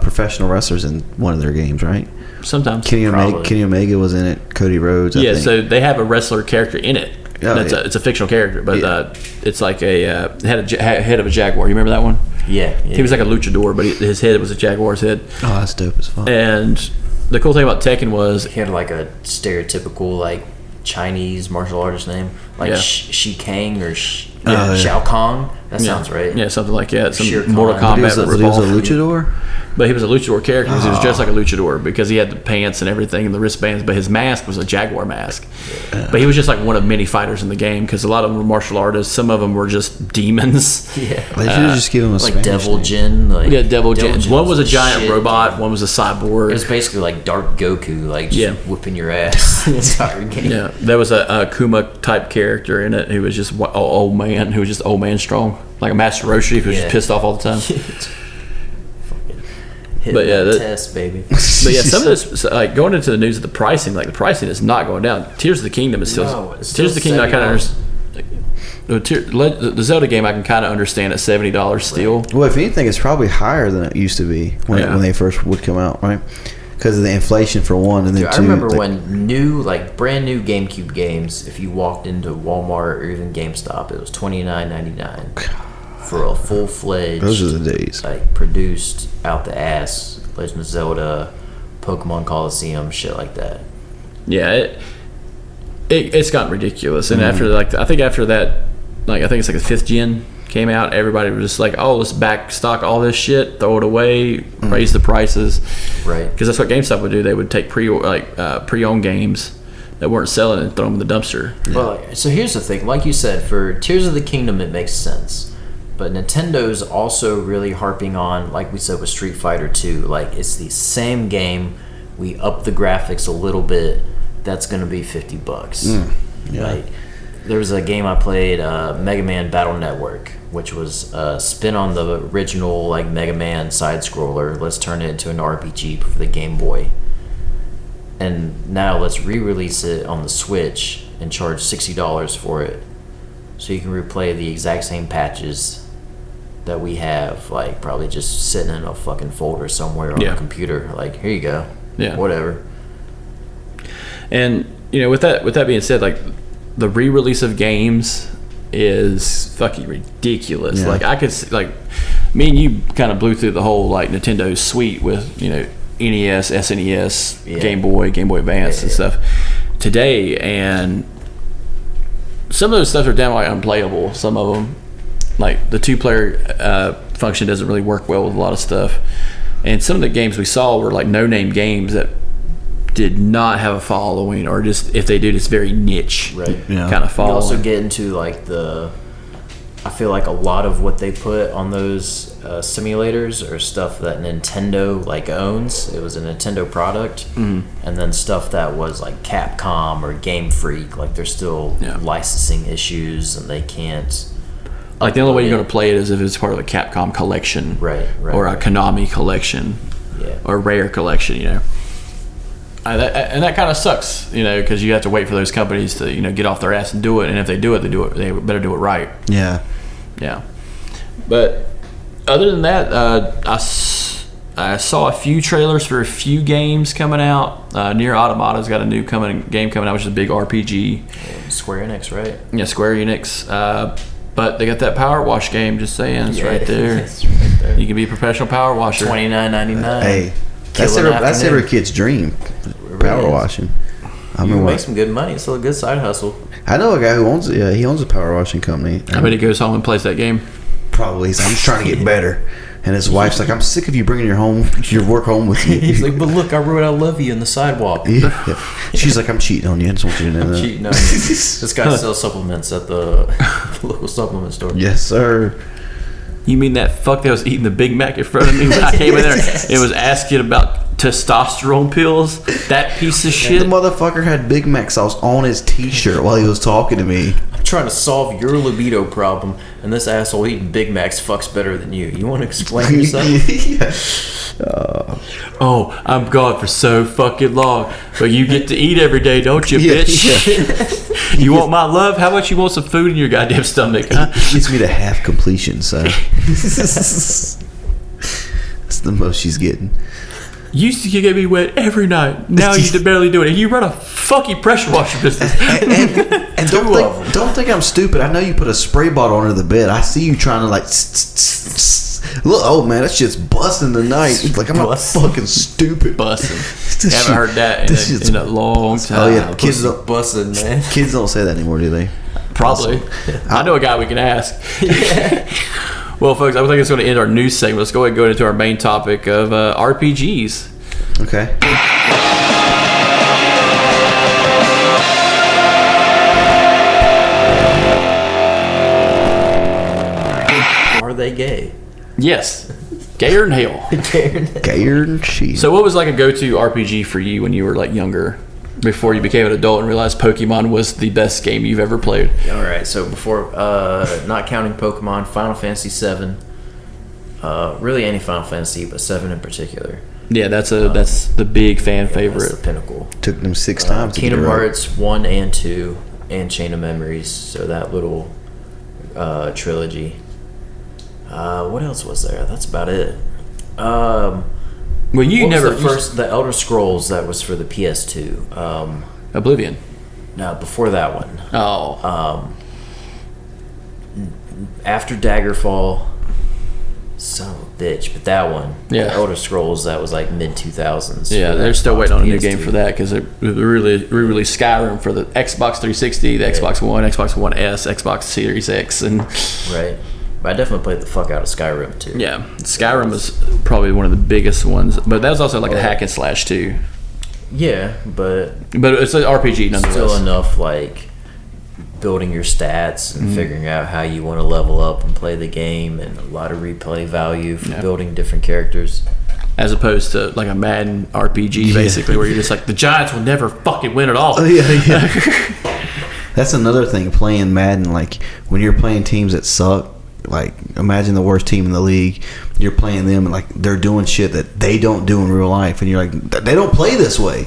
Speaker 5: professional wrestlers in one of their games, right?
Speaker 3: Sometimes.
Speaker 5: Kenny Omega was in it. Cody Rhodes. I think.
Speaker 3: So they have a wrestler character in it.
Speaker 5: Oh,
Speaker 3: It's a fictional character, but it's like a head of a jaguar. You remember that one?
Speaker 4: Yeah.
Speaker 3: He was like a luchador, but his head was a jaguar's head.
Speaker 5: Oh, that's dope as fuck.
Speaker 3: And the cool thing about Tekken was
Speaker 4: he had like a stereotypical like Chinese martial artist name, like Shi Kang or Xiao Kong. That sounds right.
Speaker 3: Yeah, something like that. Some
Speaker 4: Shere
Speaker 3: Mortal
Speaker 4: Khan.
Speaker 3: Kombat.
Speaker 5: He was a luchador?
Speaker 3: But he was a luchador character because he was dressed like a luchador because he had the pants and everything and the wristbands, but his mask was a jaguar mask. But he was just like one of many fighters in the game because a lot of them were martial artists. Some of them were just demons.
Speaker 4: Yeah.
Speaker 5: They should have just given him a
Speaker 4: Like
Speaker 5: Spanish
Speaker 4: Devil
Speaker 5: name.
Speaker 4: Jin. Like
Speaker 3: Devil Jin. One was a giant
Speaker 4: shit.
Speaker 3: robot. One was a cyborg.
Speaker 4: It was basically like Dark Goku, like just whipping your ass the entire game.
Speaker 3: Yeah, there was a Kuma type character in it who was just old man, who was just old man strong, like a Master Roshi who was just pissed off all the time.
Speaker 4: But yeah, test, baby.
Speaker 3: But yeah, some of this, like going into the news of the pricing, like the pricing is not going down. Tears of the Kingdom is still. Tears of the Kingdom, I kind of understand. The Zelda game, I can kind of understand at $70 still.
Speaker 5: Well, if anything, it's probably higher than it used to be when they first would come out, right? Because of the inflation for one, and then two.
Speaker 4: I remember when brand new GameCube games, if you walked into Walmart or even GameStop, it was $29.99 for a full-fledged.
Speaker 5: Those are the days.
Speaker 4: Like produced out the ass, Legend of Zelda, Pokemon Coliseum, shit like that.
Speaker 3: Yeah, it's gotten ridiculous, and after I think after that, I think it's like the 5th gen came out, everybody was just like, oh, let's back stock all this shit, throw it away, raise the prices,
Speaker 4: right?
Speaker 3: Because that's what GameStop would do. They would take pre-owned games that weren't selling and throw them in the dumpster.
Speaker 4: Well, so here's the thing, like you said, for Tears of the Kingdom, it makes sense. But Nintendo's also really harping on, like we said with Street Fighter 2, like it's the same game, we up the graphics a little bit, that's going to be $50.
Speaker 5: Yeah.
Speaker 4: Like, there was a game I played, Mega Man Battle Network, which was a spin on the original like Mega Man side scroller. Let's turn it into an RPG for the Game Boy. And now let's re-release it on the Switch and charge $60 for it, so you can replay the exact same patches that we have, like probably just sitting in a fucking folder somewhere on a computer. Like, here you go.
Speaker 3: Yeah.
Speaker 4: whatever.
Speaker 3: And with that being said, like the re-release of games is fucking ridiculous.
Speaker 5: Yeah.
Speaker 3: Like I could see, like me and you kind of blew through the whole like Nintendo suite with NES, SNES,
Speaker 4: Yeah.
Speaker 3: Game Boy Advance and stuff today, and some of those stuff are downright unplayable. Some of them, like the 2-player function doesn't really work well with a lot of stuff, and some of the games we saw were like no-name games that did not have a following, or just if they do, it's very niche kind of
Speaker 4: You
Speaker 3: following.
Speaker 4: also get into like I feel like a lot of what they put on those simulators are stuff that Nintendo like owns. It was a Nintendo product, and then stuff that was like Capcom or Game Freak. Like there's still licensing issues, and they can't.
Speaker 3: Like the only way you're going to play it is if it's part of a Capcom collection,
Speaker 4: Right,
Speaker 3: or a Konami collection, or a Rare collection. And that kind of sucks, because you have to wait for those companies to get off their ass and do it. And if they do it, they better do it right.
Speaker 5: Yeah.
Speaker 3: Yeah. But other than that, I saw a few trailers for a few games coming out. Nier Automata's got a new game coming out, which is a big RPG.
Speaker 4: Square Enix, right?
Speaker 3: Yeah, Square Enix. But they got that Power Wash game. Just saying, it's right there.
Speaker 4: It's right there.
Speaker 3: You can be a professional power washer.
Speaker 4: $29.99.
Speaker 5: Hey, that's every kid's dream. Power washing. I
Speaker 4: You
Speaker 5: mean,
Speaker 4: make some good money. It's still a good side hustle.
Speaker 5: I know a guy who owns. Yeah, he owns a power washing company.
Speaker 3: I bet he goes home and plays that game.
Speaker 5: Probably. I'm just trying to get better. And his wife's like, I'm sick of you bringing your work home with you.
Speaker 4: He's like, but look, I wrote "I love you" in the sidewalk.
Speaker 5: Yeah. She's like, I'm cheating on you. I just want you to know that.
Speaker 4: Cheating on you. This guy sells supplements at the local supplement store.
Speaker 5: Yes, sir.
Speaker 3: You mean that fuck that was eating the Big Mac in front of me when I came in there? It was asking about testosterone pills. That piece of
Speaker 5: The
Speaker 3: shit.
Speaker 5: motherfucker had Big Mac sauce on his t-shirt while he was talking to me.
Speaker 4: I'm trying to solve your libido problem, and this asshole eating Big Macs fucks better than you. You want to explain yourself?
Speaker 3: Oh, I'm gone for so fucking long, but you get to eat every day, don't you, bitch? You want my love? How about you want some food in your goddamn stomach, huh?
Speaker 5: He gets me to half completion, so. That's the most she's getting.
Speaker 3: You used to get me wet every night. Now you barely do it. And you run a fucking pressure washer business.
Speaker 5: And don't think I'm stupid. I know you put a spray bottle under the bed. I see you trying to like. Look, oh man, that shit's busting tonight. Like I'm not fucking stupid.
Speaker 3: Busting. Haven't heard that in a long time.
Speaker 5: Oh yeah, kids don't
Speaker 4: busting, man.
Speaker 5: Kids don't say that anymore, do they?
Speaker 3: Probably. I know a guy we can ask. Well, folks, I think it's going to end our news segment. Let's go ahead and go into our main topic of RPGs.
Speaker 5: Okay.
Speaker 4: Are they gay?
Speaker 3: Yes. Gayer than hell.
Speaker 5: Gayer and cheese.
Speaker 3: So what was like a go-to RPG for you when you were like younger? Before you became an adult and realized Pokemon was the best game you've ever played?
Speaker 4: All right, so before, not counting Pokemon, Final Fantasy VII, really any Final Fantasy, but 7 in particular.
Speaker 3: Yeah, that's the big fan favorite.
Speaker 4: That's the pinnacle.
Speaker 5: Took them 6 times.
Speaker 4: Kingdom Hearts 1 and 2, and Chain of Memories. So that little trilogy. What else was there? That's about it.
Speaker 3: Well, you
Speaker 4: what
Speaker 3: never
Speaker 4: was the Elder Scrolls that was for the PS2.
Speaker 3: Oblivion.
Speaker 4: No, before that one.
Speaker 3: Oh.
Speaker 4: After Daggerfall. Son of a bitch, but that one.
Speaker 3: Yeah.
Speaker 4: The Elder Scrolls, that was like mid 2000s.
Speaker 3: Yeah, they're still waiting on a new game for that because they re-released Skyrim for the Xbox 360, the Xbox One, Xbox One S, Xbox Series X, and
Speaker 4: right. But I definitely played the fuck out of Skyrim too.
Speaker 3: yeah, Skyrim was probably one of the biggest ones, but that was also like a hack and slash too.
Speaker 4: Yeah, but
Speaker 3: it's an RPG nonetheless.
Speaker 4: still enough like building your stats and figuring out how you want to level up and play the game, and a lot of replay value for building different characters.
Speaker 3: As opposed to like a Madden RPG, basically, where you're just like, the Giants will never fucking win at all.
Speaker 5: Oh, yeah. That's another thing, playing Madden. Like, when you're playing teams that suck, like, imagine the worst team in the league. You're playing them, and, like, they're doing shit that they don't do in real life. And you're like, they don't play this way.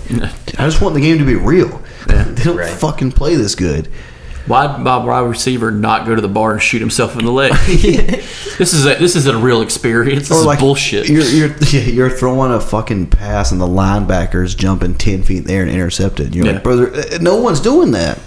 Speaker 5: I just want the game to be real.
Speaker 3: Yeah.
Speaker 5: They don't fucking play this good.
Speaker 3: Why'd my wide receiver not go to the bar and shoot himself in the leg? This is a real experience. This is bullshit.
Speaker 5: You're throwing a fucking pass and the linebacker's jumping 10 feet in the air and intercepted. You're like, brother, no one's doing that.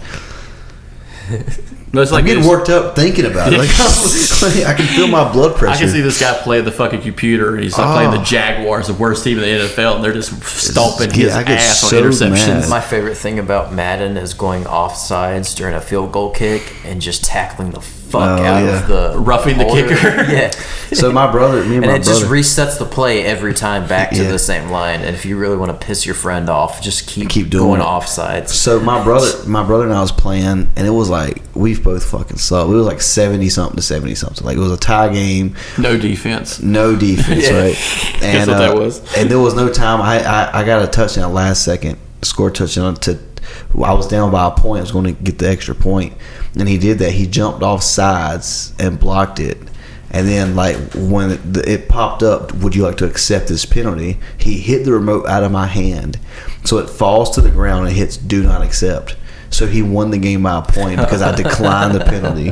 Speaker 3: No, it's like
Speaker 5: I'm getting worked up thinking about it. Like, I can feel my blood pressure.
Speaker 3: I can see this guy play the fucking computer, and he's like playing the Jaguars, the worst team in the NFL, and they're just stomping his ass on interceptions.
Speaker 4: Mad. My favorite thing about Madden is going offsides during a field goal kick and just tackling the fuck out of the
Speaker 3: roughing the kicker.
Speaker 4: Yeah.
Speaker 5: So my brother,
Speaker 4: just resets the play every time back to the same line. And if you really want to piss your friend off, just keep doing going offsides.
Speaker 5: So my brother and I was playing, and it was like we both fucking sucked. It was like 70-something to 70-something. Like it was a tie game.
Speaker 3: No defense,
Speaker 5: right? And
Speaker 3: what that was.
Speaker 5: And there was no time. I got a touchdown last second, scored a touchdown I was down by a point. I was going to get the extra point, and he did that. He jumped off sides and blocked it. And then, like, when it popped up, would you like to accept this penalty? He hit the remote out of my hand, so it falls to the ground and hits do not accept. So he won the game by a point because I declined the penalty.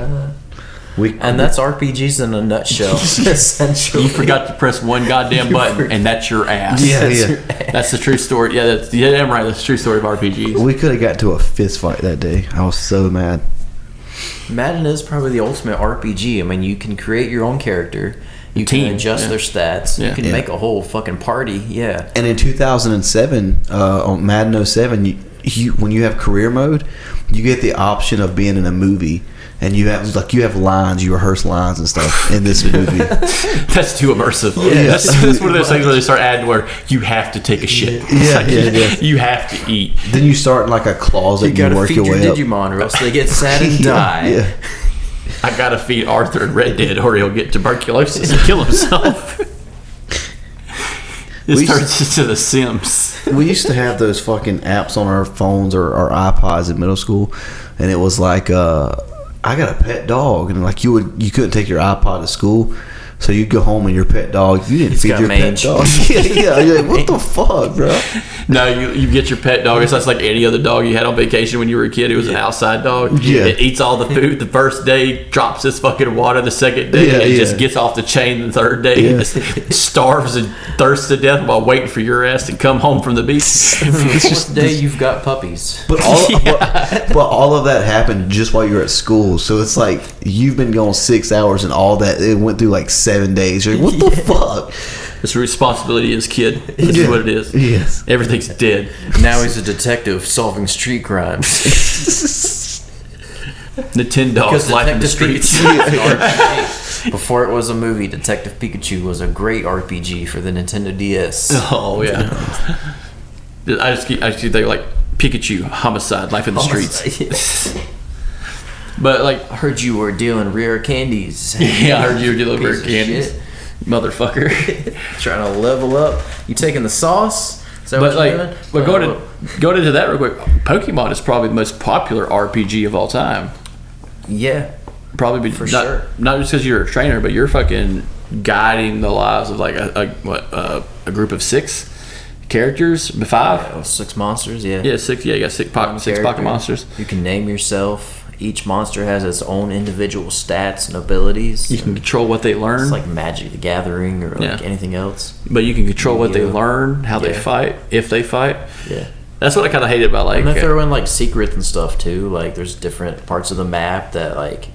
Speaker 4: And that's RPGs in a nutshell. Essentially,
Speaker 3: you forgot to press one goddamn button, and that's your ass.
Speaker 5: Yeah.
Speaker 3: That's the true story. Yeah, I'm right. That's the true story of RPGs.
Speaker 5: We could have got to a fist fight that day. I was so mad.
Speaker 4: Madden is probably the ultimate RPG. I mean, you can create your own character. You can adjust their stats. You can make a whole fucking party. Yeah.
Speaker 5: And in 2007, on Madden 07, you when you have career mode, you get the option of being in a movie. And you have lines, you rehearse lines and stuff in this movie.
Speaker 3: That's too immersive. Yeah, that's one of those things where they start adding where you have to take a shit. You have to eat.
Speaker 5: Then you start in like a closet and you work your way up.
Speaker 4: Digimon or else they get sad and die.
Speaker 5: Yeah.
Speaker 3: I gotta feed Arthur in Red Dead or he'll get tuberculosis and kill himself. This turns into The Sims.
Speaker 5: We used to have those fucking apps on our phones or our iPods in middle school, and it was like I got a pet dog, and like you couldn't take your iPod to school, so you'd go home and your pet dog, you didn't feed your pet dog. Yeah. You're like, what the fuck, bro?
Speaker 3: No, you get your pet dog. It's just like any other dog you had on vacation when you were a kid. It was an outside dog.
Speaker 5: Yeah.
Speaker 3: It eats all the food the first day, drops its fucking water the second day, and just gets off the chain the third day, and just starves and thirsts to death while waiting for your ass to come home from the beach.
Speaker 4: It's just the day you've got puppies.
Speaker 5: But all of that happened just while you were at school. So it's like you've been gone 6 hours, and all that it went through like 7 days. You're like, what the fuck?
Speaker 3: It's a responsibility as a kid. This is what it is.
Speaker 5: Yes.
Speaker 3: Everything's dead.
Speaker 4: Now he's a detective solving street crimes.
Speaker 3: Nintendo's life in the streets.
Speaker 4: Before it was a movie, Detective Pikachu was a great RPG for the Nintendo DS.
Speaker 3: Oh yeah. I just keep thinking like Pikachu, homicide, life in the streets. But like,
Speaker 4: I heard you were dealing rare candies.
Speaker 3: Yeah, I heard you were dealing rare candies. Shit. Motherfucker.
Speaker 4: Trying to level up. You taking the sauce? Is that
Speaker 3: but
Speaker 4: what you're doing?
Speaker 3: But going into that real quick, Pokemon is probably the most popular RPG of all time.
Speaker 4: Yeah.
Speaker 3: Probably
Speaker 4: for sure.
Speaker 3: Not just because you're a trainer, but you're fucking guiding the lives of like a group of 6 characters, 5?
Speaker 4: Yeah, 6 monsters, yeah.
Speaker 3: Yeah, 6. Yeah, you got 6 pocket monsters.
Speaker 4: You can name yourself. Each monster has its own individual stats and abilities.
Speaker 3: You can control what they learn.
Speaker 4: It's like Magic the Gathering or like anything else.
Speaker 3: But you can control what they learn, how they fight, if they fight.
Speaker 4: Yeah.
Speaker 3: That's what I kind of hated about like.
Speaker 4: And they throw in like secrets and stuff too. Like there's different parts of the map that like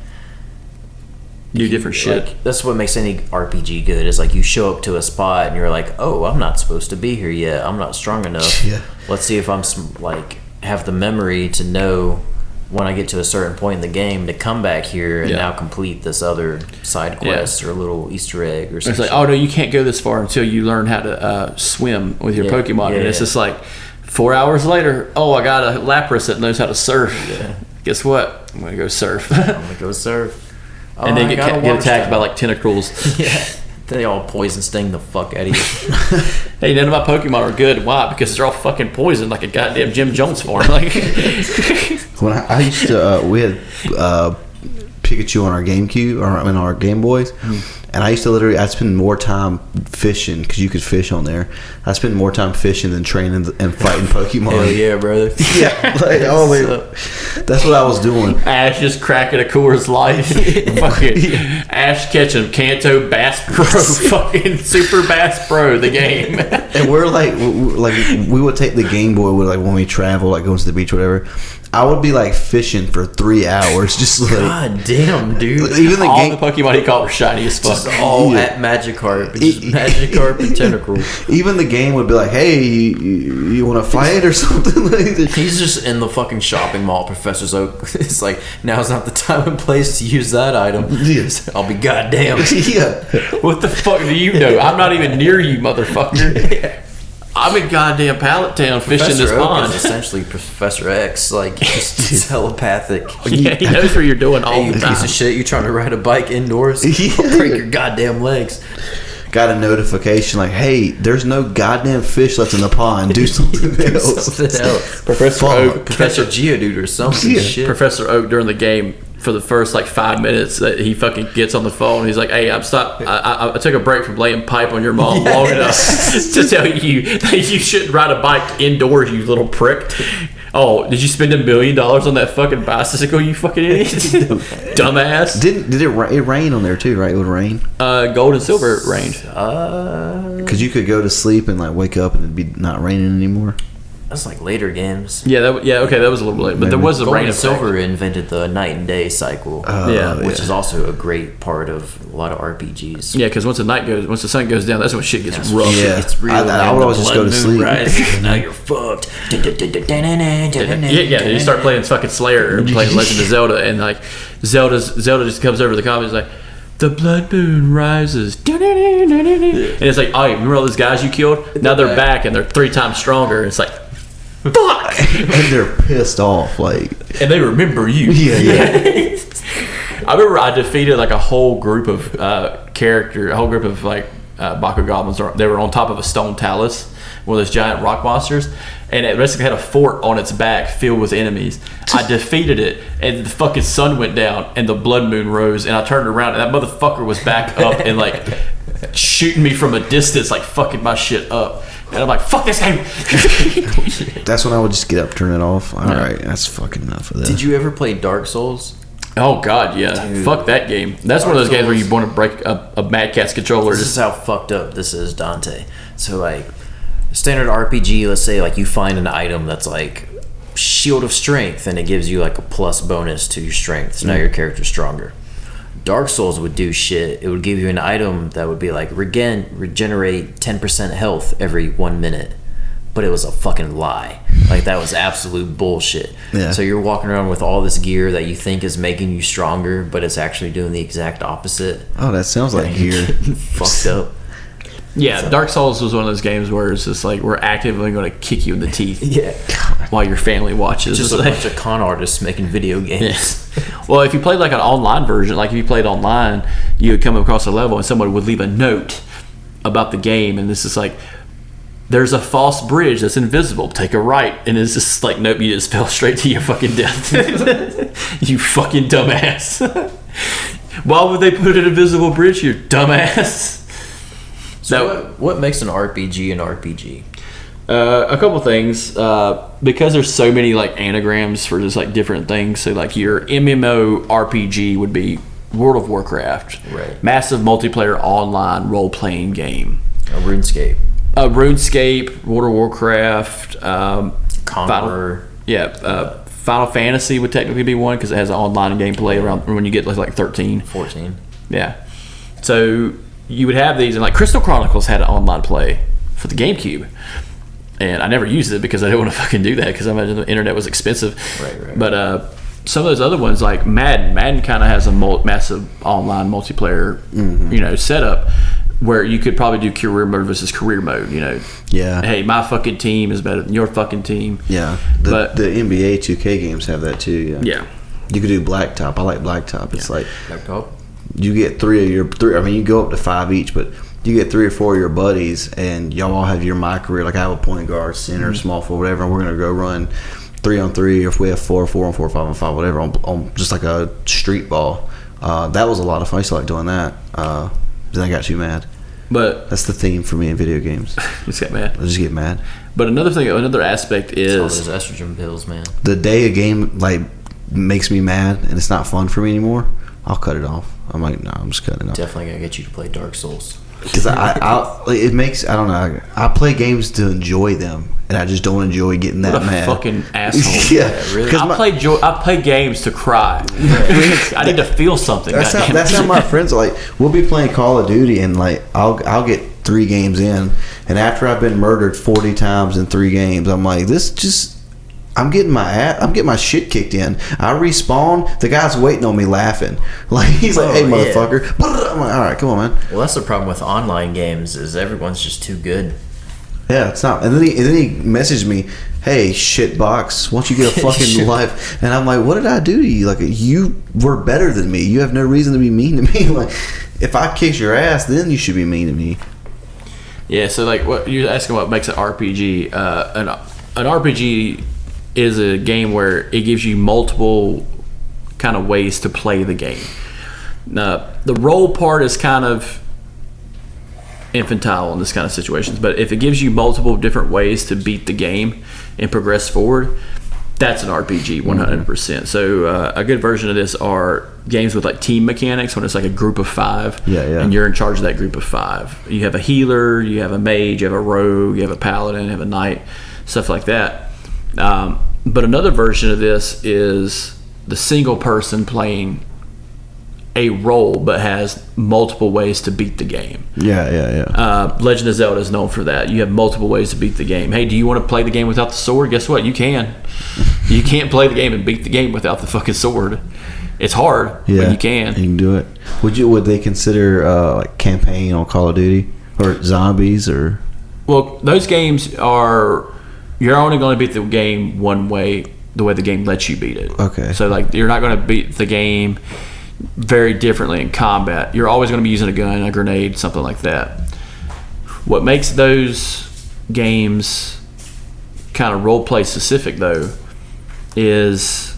Speaker 3: do different shit.
Speaker 4: Like, that's what makes any RPG good. Is like you show up to a spot and you're like, oh, I'm not supposed to be here yet. I'm not strong enough.
Speaker 5: Yeah.
Speaker 4: Let's see if I'm like have the memory to know when I get to a certain point in the game to come back here and now complete this other side quest or a little Easter egg or something.
Speaker 3: It's like, oh no, you can't go this far until you learn how to swim with your Pokemon. And it's just like 4 hours later, oh, I got a Lapras that knows how to surf. Yeah. Guess what? I'm gonna go surf.
Speaker 4: I'm gonna go surf. Oh,
Speaker 3: and then get attacked by like tentacles.
Speaker 4: Yeah. They all poison sting the fuck out of you.
Speaker 3: Hey, none of my Pokemon are good. Why? Because they're all fucking poisoned like a goddamn Jim Jones farm. Like,
Speaker 5: when I used to, we had Pikachu on our GameCube or in our Game Boys, and I used to I'd spend more time fishing because you could fish on there. I spend more time fishing than training and fighting Pokemon.
Speaker 4: Hell yeah, brother.
Speaker 5: Yeah, like That's what I was doing.
Speaker 3: Ash just cracking a Coors Light. Fucking Ash catching Kanto Bass Pro. Fucking Super Bass Pro, the game.
Speaker 5: And we're like we would take the Game Boy with, like, when we travel, like going to the beach or whatever. I would be like fishing for 3 hours, just like,
Speaker 4: God damn, dude.
Speaker 5: even the
Speaker 3: All
Speaker 5: game.
Speaker 3: the Pokemon he caught were shiny as fuck.
Speaker 4: Just all at Magikarp. Just Magikarp and Tentacruel.
Speaker 5: Even the game would be like, hey, you want to fight or something like that?
Speaker 4: He's just in the fucking shopping mall, Professor Oak. It's like, now's not the time and place to use that item.
Speaker 5: Yes.
Speaker 4: I'll be goddamn.
Speaker 5: Yeah.
Speaker 3: What the fuck do you know? I'm not even near you, motherfucker. I'm in goddamn Pallet Town fishing
Speaker 4: Professor
Speaker 3: this
Speaker 4: Oak
Speaker 3: pond.
Speaker 4: is essentially Professor X. Like, he's telepathic.
Speaker 3: Yeah, he knows what you're doing all
Speaker 4: Hey, you
Speaker 3: the
Speaker 4: piece
Speaker 3: time.
Speaker 4: of shit, you trying to ride a bike indoors?
Speaker 5: Yeah.
Speaker 4: I'll break your goddamn legs.
Speaker 5: Got a notification like, hey, there's no goddamn fish left in the pond. Do something else.
Speaker 4: Something else.
Speaker 3: Professor
Speaker 5: Fuck.
Speaker 3: Oak,
Speaker 4: Professor Geodude or something.
Speaker 5: Yeah.
Speaker 4: Shit.
Speaker 3: Professor Oak during the game for the first like 5 minutes that he fucking gets on the phone. He's like, "Hey, I took a break from laying pipe on your mom long enough to tell you that you shouldn't ride a bike indoors, you little prick." Oh, did you spend $1 million on that fucking bicycle, you fucking idiot? Dumbass.
Speaker 5: Did it rain on there too, right? It would rain
Speaker 3: Gold and silver rained.
Speaker 5: because you could go to sleep and like wake up and it'd be not raining anymore.
Speaker 4: That's like later games.
Speaker 3: Yeah, okay, that was a little late, but there was a
Speaker 4: Gold
Speaker 3: rain
Speaker 4: and
Speaker 3: effect.
Speaker 4: Silver invented the night and day cycle. Which is also a great part of a lot of RPGs.
Speaker 3: Yeah, because once the sun goes down, that's when shit gets rough.
Speaker 5: Yeah.
Speaker 4: It's real.
Speaker 5: I would always just go to sleep.
Speaker 4: Now you're fucked.
Speaker 3: Yeah, you start playing fucking Slayer or playing Legend of Zelda, and like Zelda just comes over the comments like, the blood moon rises, and it's like, oh, remember all those guys you killed? Now they're back and they're 3 times stronger. It's like, fuck,
Speaker 5: And they're pissed off, like,
Speaker 3: and they remember you.
Speaker 5: yeah.
Speaker 3: I remember I defeated like a whole group of a whole group of like Baku goblins. They were on top of a stone talus, one of those giant rock monsters, and it basically had a fort on its back filled with enemies. I defeated it, and the fucking sun went down, and the blood moon rose, and I turned around, and that motherfucker was back up and like shooting me from a distance, like fucking my shit up. And I'm like, fuck this game.
Speaker 5: That's when I would just get up, turn it off. All right, that's fucking enough of that.
Speaker 4: Did you ever play Dark Souls?
Speaker 3: Oh god, yeah.
Speaker 4: Dude.
Speaker 3: Fuck that game. That's one of those games where you want to break a Mad Catz controller.
Speaker 4: This is how fucked up this is, Dante. So like, standard RPG, let's say like you find an item that's like Shield of Strength, and it gives you like a plus bonus to your strength. So now your character's stronger. Dark Souls would do shit. It would give you an item that would be like regenerate 10% health every 1 minute, but it was a fucking lie. Like, that was absolute bullshit.
Speaker 5: Yeah.
Speaker 4: So you're walking around with all this gear that you think is making you stronger, but it's actually doing the exact opposite.
Speaker 5: Oh, that sounds like here.
Speaker 4: Fucked up.
Speaker 3: Yeah, Dark Souls was one of those games where it's just like, we're actively going to kick you in the teeth
Speaker 4: Yeah.
Speaker 3: while your family watches.
Speaker 4: Just a
Speaker 3: It's like-
Speaker 4: bunch of con artists making video games.
Speaker 3: Well, if you played like an online version, like if you played online, you would come across a level and someone would leave a note about the game, and this is like, there's a false bridge that's invisible, take a right, and it's just like, nope, you just fell straight to your fucking death. You fucking dumbass. Why would they put an invisible bridge here, dumbass?
Speaker 4: So what makes an RPG an RPG?
Speaker 3: A couple things, because there's so many like anagrams for just like different things. So like your MMO RPG would be World of Warcraft,
Speaker 4: Right.
Speaker 3: Massive multiplayer online role playing game.
Speaker 4: A RuneScape.
Speaker 3: RuneScape, World of Warcraft,
Speaker 4: Conqueror.
Speaker 3: Final Fantasy would technically be one because it has an online gameplay around when you get like 13.
Speaker 4: 14.
Speaker 3: Yeah. So you would have these, and like Crystal Chronicles had an online play for the GameCube. And I never used it because I didn't want to fucking do that because I imagine the internet was expensive.
Speaker 4: Right.
Speaker 3: But some of those other ones, like Madden kind of has a massive online multiplayer, setup where you could probably do career mode versus career mode.
Speaker 5: Yeah.
Speaker 3: Hey, my fucking team is better than your fucking team.
Speaker 5: Yeah.
Speaker 3: But-
Speaker 5: The NBA 2K games have that too. Yeah.
Speaker 3: Yeah.
Speaker 5: You could do blacktop. I like blacktop. It's like
Speaker 4: Blacktop.
Speaker 5: you get three. I mean, you go up to 5 each, but you get 3 or 4 of your buddies, and y'all all have your my career. Like I have a point guard, center, small forward, whatever. And we're gonna go run 3-on-3, or if we have 4-on-4, 5-on-5, whatever, on just like a street ball. That was a lot of fun. I used to like doing that. Then I got too mad.
Speaker 3: But
Speaker 5: That's the theme for me in video games.
Speaker 3: just get mad.
Speaker 5: I just get mad.
Speaker 3: But another aspect
Speaker 4: All
Speaker 3: is
Speaker 4: those estrogen pills, man.
Speaker 5: The day a game like makes me mad and it's not fun for me anymore, I'll cut it off. I'm like, no, I'm just cutting it off.
Speaker 4: Definitely gotta get you to play Dark Souls.
Speaker 5: Because it makes, I don't know, I play games to enjoy them, and I just don't enjoy getting that
Speaker 3: What a
Speaker 5: mad.
Speaker 3: fucking asshole.
Speaker 5: Yeah,
Speaker 4: really.
Speaker 3: I play games to cry. I need to feel something.
Speaker 5: That's how my friends are. Like, we'll be playing Call of Duty, and like I'll get 3 games in, and after I've been murdered 40 times in 3 games, I'm like, I'm getting my shit kicked in. I respawn. The guy's waiting on me laughing. Like, he's like, hey, motherfucker. I'm like, all right, come on, man.
Speaker 4: Well, that's the problem with online games is everyone's just too good.
Speaker 5: Yeah, it's not. And then he messaged me, hey, shitbox, why don't you get a fucking life? And I'm like, what did I do to you? Like, you were better than me. You have no reason to be mean to me. Like, if I kick your ass, then you should be mean to me.
Speaker 3: Yeah, so like what you're asking, what makes an RPG? An RPG is a game where it gives you multiple kind of ways to play the game. Now, the role part is kind of infantile in this kind of situations, but if it gives you multiple different ways to beat the game and progress forward, that's an RPG 100%. So a good version of this are games with like team mechanics, when it's like a group of 5 and you're in charge of that group of 5. You have a healer, you have a mage, you have a rogue, you have a paladin, you have a knight, stuff like that. But another version of this is the single person playing a role but has multiple ways to beat the game. Legend of Zelda is known for that. You have multiple ways to beat the game. Hey, do you want to play the game without the sword? Guess what? You can. You can't play the game and beat the game without the fucking sword. It's hard, but you can.
Speaker 5: You can do it. Would they consider like campaign on Call of Duty or zombies or?
Speaker 3: Well, those games are, you're only going to beat the game one way, the way the game lets you beat it.
Speaker 5: Okay.
Speaker 3: So like you're not going to beat the game very differently in combat. You're always going to be using a gun, a grenade, something like that. What makes those games kind of role play specific though is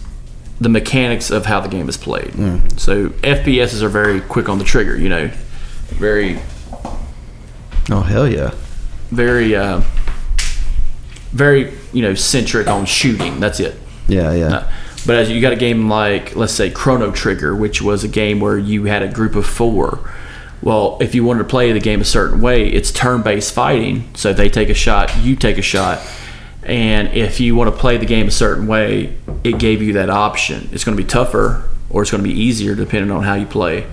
Speaker 3: the mechanics of how the game is played. So FPSs are very quick on the trigger, you know, very
Speaker 5: oh hell yeah,
Speaker 3: very you know, centric on shooting. That's it. But as you got a game like, let's say, Chrono Trigger, which was a game where you had a group of 4. Well, if you wanted to play the game a certain way, it's turn-based fighting. So they take a shot, you take a shot. And if you want to play the game a certain way, it gave you that option. It's going to be tougher or it's going to be easier depending on how you play.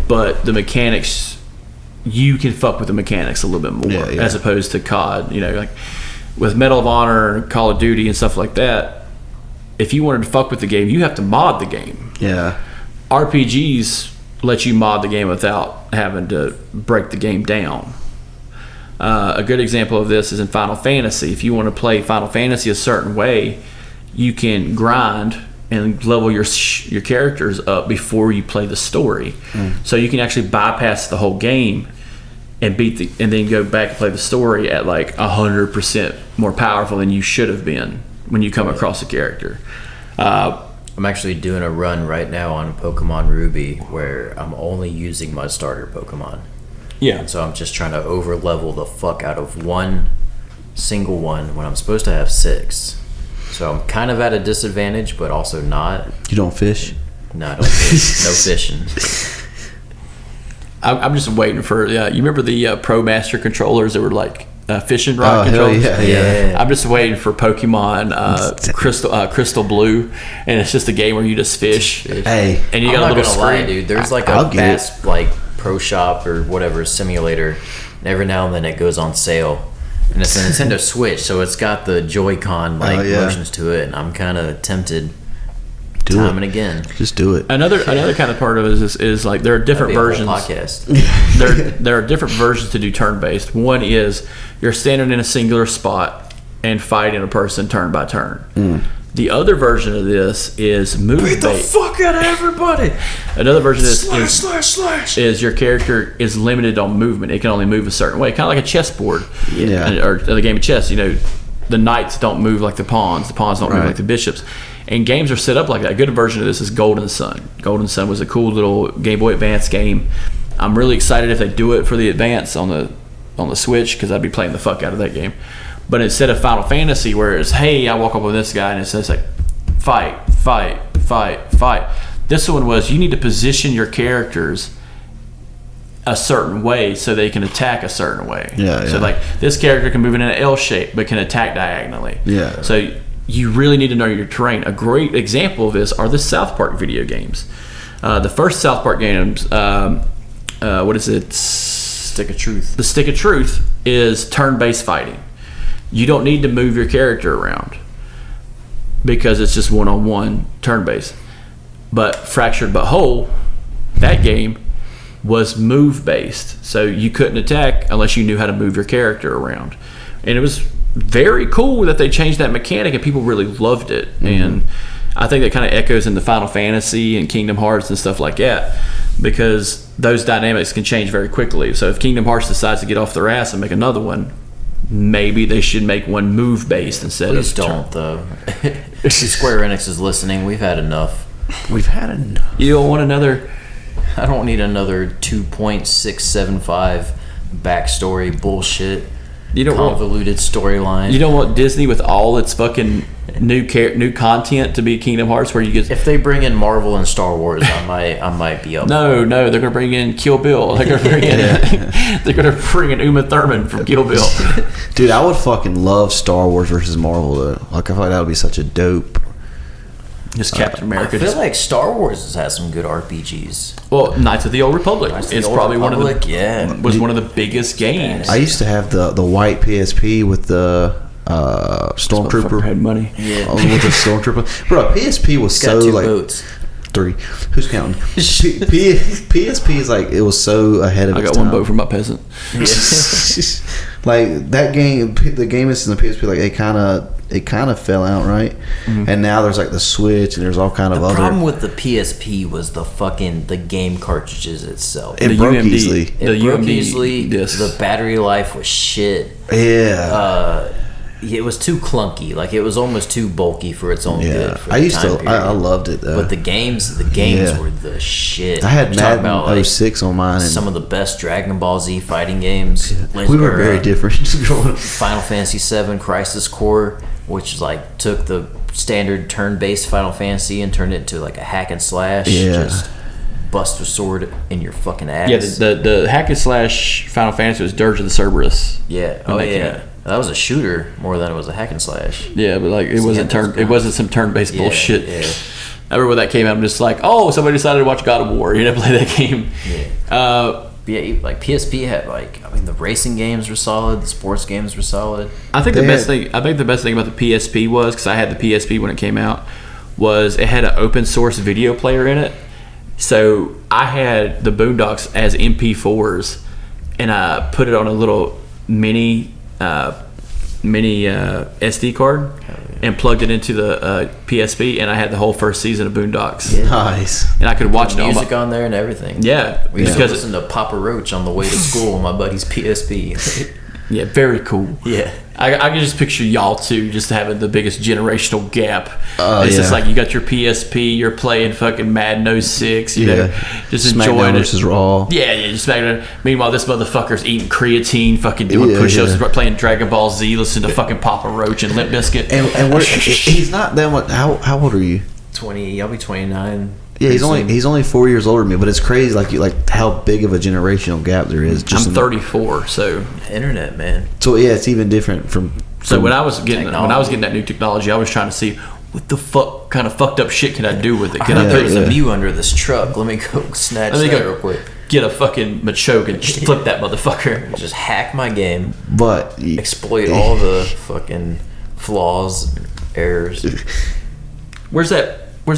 Speaker 3: But the mechanics, you can fuck with the mechanics a little bit more as opposed to COD. You know, like with Medal of Honor, Call of Duty, and stuff like that, if you wanted to fuck with the game, you have to mod the game. RPGs let you mod the game without having to break the game down. A good example of this is in Final Fantasy. If you want to play Final Fantasy a certain way, you can grind and level your characters up before you play the story. So you can actually bypass the whole game and and then go back and play the story at like 100% more powerful than you should have been when you come across a character.
Speaker 4: I'm actually doing a run right now on Pokemon Ruby where I'm only using my starter Pokemon. And so I'm just trying to over level the fuck out of one single one when I'm supposed to have 6. So I'm kind of at a disadvantage, but also not.
Speaker 5: You don't fish?
Speaker 4: No, I don't fish. No fishing.
Speaker 3: I'm just waiting for, you remember the Pro Master controllers that were like fishing rod controllers?
Speaker 5: Yeah.
Speaker 3: I'm just waiting for Pokemon Crystal Blue, and it's just a game where you just fish.
Speaker 5: Hey,
Speaker 3: and you
Speaker 4: I'm
Speaker 3: got
Speaker 4: not
Speaker 3: a little
Speaker 4: gonna lie,
Speaker 3: screen.
Speaker 4: dude. There's like a Bass like Pro Shop or whatever simulator, and every now and then it goes on sale. And it's a Nintendo Switch, so it's got the Joy-Con motions to it, and I'm kind of tempted time and again.
Speaker 5: Just do it.
Speaker 3: Another kind of part of it is like there are different versions.
Speaker 4: Podcast.
Speaker 3: there are different versions to do turn-based. One is you're standing in a singular spot and fighting a person turn by turn. The other version of this is move-based.
Speaker 4: Beat the fuck out of everybody.
Speaker 3: Another version of this is your character is limited on movement. It can only move a certain way, kind of like a chessboard, or the game of chess. You know, the knights don't move like the pawns. The pawns don't move like the bishops. And games are set up like that. A good version of this is Golden Sun. Golden Sun was a cool little Game Boy Advance game. I'm really excited if they do it for the Advance on the Switch, because I'd be playing the fuck out of that game. But instead of Final Fantasy, where it's, hey, I walk up with this guy and it says like fight, fight. This one was you need to position your characters a certain way so they can attack a certain way. So like this character can move in an L shape but can attack diagonally. So you really need to know your terrain. A great example of this are the South Park video games. The first South Park games, what is it?
Speaker 4: Stick of Truth.
Speaker 3: The Stick of Truth is turn-based fighting. You don't need to move your character around because it's just one-on-one turn-based. But Fractured But Whole, that game was move-based. So you couldn't attack unless you knew how to move your character around. And it was very cool that they changed that mechanic and people really loved it. And I think that kind of echoes in the Final Fantasy and Kingdom Hearts and stuff like that, because those dynamics can change very quickly. So if Kingdom Hearts decides to get off their ass and make another one, maybe they should make one move based instead
Speaker 4: Please
Speaker 3: of
Speaker 4: don't though. If Square Enix is listening, we've had enough.
Speaker 3: You don't want another.
Speaker 4: I don't need another 2.675 backstory bullshit.
Speaker 3: You don't
Speaker 4: convoluted storyline.
Speaker 3: You don't want Disney with all its fucking new content to be Kingdom Hearts, where you get.
Speaker 4: If they bring in Marvel and Star Wars, I might be up.
Speaker 3: No, they're gonna bring in Kill Bill. They're gonna bring in. They're gonna bring in Uma Thurman from Kill Bill.
Speaker 5: Dude, I would fucking love Star Wars versus Marvel though. Like I feel like that would be such a dope.
Speaker 3: Just Captain America.
Speaker 4: I feel like Star Wars has had some good RPGs.
Speaker 3: Well, Knights of the Old Republic. It's probably one of the was one of the biggest games.
Speaker 5: I used to have the white PSP with the Stormtrooper.
Speaker 3: Had money.
Speaker 4: Yeah.
Speaker 5: With the Stormtrooper. Bro, PSP was
Speaker 4: Got
Speaker 5: so
Speaker 4: two
Speaker 5: like
Speaker 4: boats.
Speaker 5: 3. Who's counting? PSP is like, it was so ahead of its time.
Speaker 3: I got one boat for my peasant.
Speaker 5: Like that game, the game is in the PSP. Like it kind of fell out, right? And now there's like the Switch, and there's all kind of other.
Speaker 4: The problem with the PSP was the game cartridges itself.
Speaker 5: It broke easily.
Speaker 4: It broke
Speaker 3: UMD
Speaker 4: easily.
Speaker 3: discs.
Speaker 4: The battery life was shit.
Speaker 5: Yeah.
Speaker 4: It was too clunky. Like it was almost too bulky for its own good. For
Speaker 5: I used to.
Speaker 4: period.
Speaker 5: I loved it though.
Speaker 4: But the games were the shit.
Speaker 5: I had
Speaker 4: You're talking
Speaker 5: Madden
Speaker 4: about,
Speaker 5: 06 on mine. And
Speaker 4: some of the best Dragon Ball Z fighting games.
Speaker 5: we were very different.
Speaker 4: Final Fantasy VII Crisis Core, which like took the standard turn-based Final Fantasy and turned it into like a hack and slash.
Speaker 5: Yeah.
Speaker 4: Just bust a sword in your fucking ass.
Speaker 3: Yeah, the hack and slash Final Fantasy was Dirge of the Cerberus.
Speaker 4: Yeah. Oh yeah. That was a shooter more than it was a hack and slash.
Speaker 3: Yeah, but like it wasn't some turn-based bullshit.
Speaker 4: Yeah.
Speaker 3: I remember when that came out, I'm just like, oh, somebody decided to watch God of War. You didn't play that game.
Speaker 4: Yeah. Yeah, like PSP had the racing games were solid, the sports games were solid.
Speaker 3: I think the best thing about the PSP was, because I had the PSP when it came out, was it had an open source video player in it. So I had the Boondocks as MP4s, and I put it on a little mini SD card and plugged it into the PSP, and I had the whole first season of Boondocks.
Speaker 4: Yeah.
Speaker 5: Nice.
Speaker 3: And I could watch
Speaker 4: music on there and everything.
Speaker 3: Yeah,
Speaker 4: we used to listen to Papa Roach on the way to school on my buddy's PSP.
Speaker 3: Yeah, very cool.
Speaker 4: Yeah.
Speaker 3: I can just picture y'all two just having the biggest generational gap. It's
Speaker 5: Yeah.
Speaker 3: just like you got your PSP, you're playing fucking Madden 06, you know, just enjoying
Speaker 5: SmackDown
Speaker 3: it.
Speaker 5: versus Raw.
Speaker 3: Yeah, just SmackDown. Meanwhile, this motherfucker's eating creatine, fucking doing push-ups, playing Dragon Ball Z, listening to fucking Papa Roach and Limp Bizkit.
Speaker 5: And he's not that much. How old are you?
Speaker 4: 20. I'll be 29.
Speaker 5: Yeah, he's only 4 years older than me, but it's crazy like how big of a generational gap there is.
Speaker 3: I'm 34, so
Speaker 4: internet, man.
Speaker 5: So yeah, it's even different from.
Speaker 3: So when I was getting that new technology, I was trying to see what the fuck kind of fucked up shit can I do with it. Can I
Speaker 4: There's a Mew under this truck. Let me go snatch that real quick.
Speaker 3: Get a fucking Machoke and flip that motherfucker.
Speaker 4: Just hack my game,
Speaker 5: but
Speaker 4: exploit all the fucking flaws, errors.
Speaker 3: Where's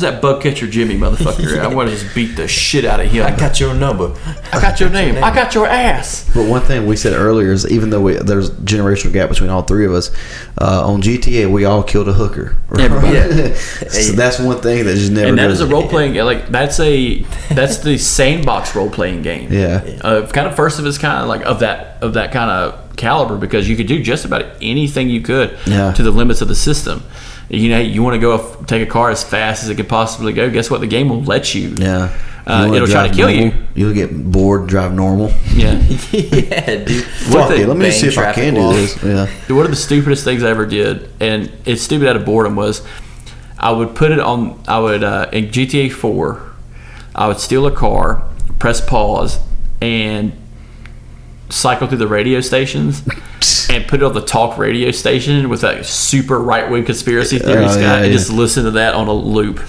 Speaker 3: that bug catcher Jimmy motherfucker? I want to just beat the shit out of him.
Speaker 4: I got your number.
Speaker 3: I got your name. I got your ass.
Speaker 5: But one thing we said earlier is, even though there's generational gap between all three of us, on GTA we all killed a hooker.
Speaker 3: Everybody.
Speaker 5: So that's one thing that just never.
Speaker 3: And that is a role playing. Like that's the sandbox role playing game.
Speaker 5: Yeah.
Speaker 3: Kind of first of its kind, like of that kind of caliber, because you could do just about anything you could to the limits of the system. You know, you want to go take a car as fast as it could possibly go. Guess what? The game will let you.
Speaker 5: Yeah.
Speaker 3: It'll try to kill you.
Speaker 5: You'll get bored, drive normal.
Speaker 3: Yeah.
Speaker 4: Yeah, dude.
Speaker 5: Fuck it. Let me see if I can do this. Yeah.
Speaker 3: One of the stupidest things I ever did, and it's stupid out of boredom, was I would put it on. I would in GTA 4. I would steal a car, press pause, and cycle through the radio stations and put it on the talk radio station with a super right-wing conspiracy theorist guy and just listen to that on a loop.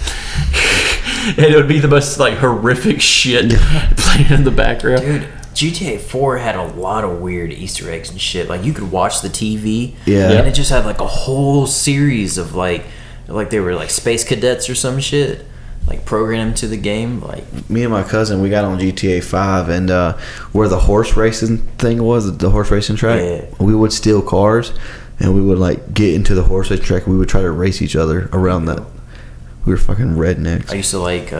Speaker 3: And it would be the most like horrific shit playing in the background.
Speaker 4: Dude, GTA 4 had a lot of weird Easter eggs and shit. Like you could watch the TV, and it just had like a whole series of like they were like space cadets or some shit, like programmed to the game. Like
Speaker 5: me and my cousin, we got on GTA 5, and where the horse racing thing was, the horse racing track, we would steal cars, and we would like get into the horse racing track, and we would try to race each other around that. We were fucking rednecks.
Speaker 4: I used to like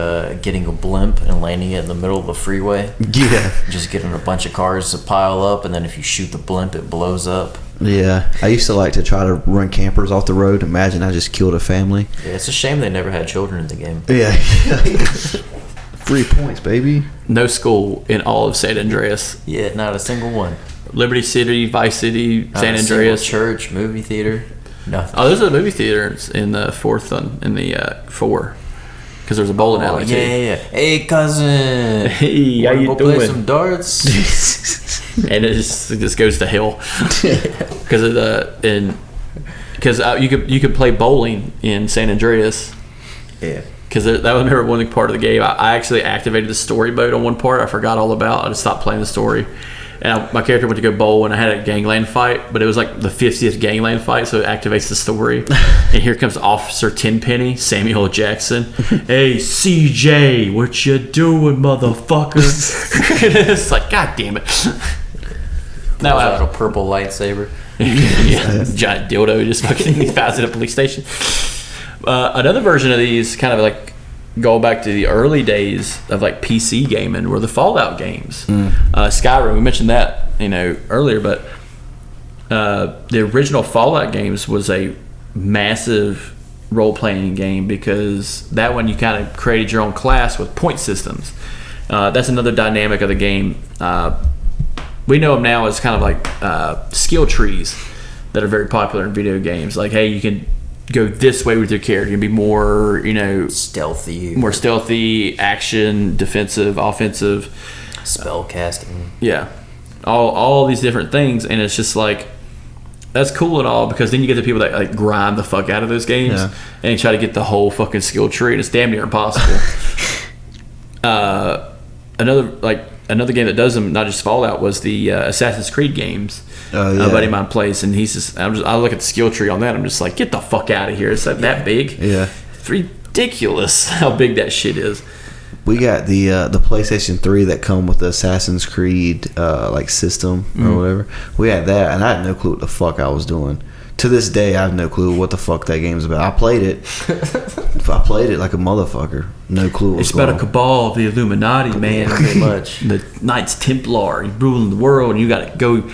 Speaker 4: getting a blimp and landing it in the middle of the freeway.
Speaker 5: Yeah.
Speaker 4: Just getting a bunch of cars to pile up, and then if you shoot the blimp, it blows up.
Speaker 5: Yeah. I used to like to try to run campers off the road. Imagine I just killed a family.
Speaker 4: Yeah, it's a shame they never had children in the game.
Speaker 5: Yeah. 3 points, baby.
Speaker 3: No school in all of San Andreas.
Speaker 4: Yeah, not a single one.
Speaker 3: Liberty City, Vice City,
Speaker 4: Not
Speaker 3: San
Speaker 4: a
Speaker 3: Andreas.
Speaker 4: single church, movie theater, nothing.
Speaker 3: Oh, there's a movie theater in the fourth one, in the 4, because there's a bowling alley too.
Speaker 4: Yeah. Hey, cousin.
Speaker 3: Hey, how
Speaker 4: Wanna
Speaker 3: you
Speaker 4: go
Speaker 3: doing?
Speaker 4: play some darts?
Speaker 3: And it just goes to hell because of you could play bowling in San Andreas.
Speaker 4: Yeah.
Speaker 3: Because that was never one part of the game. I actually activated the story mode on one part. I forgot all about. I just stopped playing the story. And my character went to go bowl, and I had a gangland fight, but it was like the 50th gangland fight, so it activates the story. And here comes Officer Tenpenny, Samuel L. Jackson. Hey, CJ, what you doing, motherfucker? It's like, God damn it.
Speaker 4: Now I have a purple lightsaber.
Speaker 3: Yeah, giant dildo just fucking passes at a police station. Another version of these kind of like go back to the early days of like PC gaming were the Fallout games. Skyrim, we mentioned that earlier, but the original Fallout games was a massive role-playing game because that one you kind of created your own class with point systems. That's another dynamic of the game. We know them now as kind of like skill trees that are very popular in video games. Like, hey, you can go this way with your character. You can be more, stealthy, action, defensive, offensive,
Speaker 4: spell casting.
Speaker 3: Yeah, all these different things, and it's just like that's cool and all because then you get the people that like grind the fuck out of those games and try to get the whole fucking skill tree, and it's damn near impossible. Another game that does them, not just Fallout, was the Assassin's Creed games. A buddy of mine plays, and I look at the skill tree on that. I'm just like, get the fuck out of here! It's like that big. Yeah, it's ridiculous how big that shit is.
Speaker 5: We got the PlayStation 3 that come with the Assassin's Creed like system or whatever. We had that, and I had no clue what the fuck I was doing. To this day, I have no clue what the fuck that game's about. I played it. I played it like a motherfucker. No clue what's going on.
Speaker 3: It's about a cabal of the Illuminati, man.
Speaker 4: Pretty much.
Speaker 3: The Knights Templar ruling the world, and you got to go...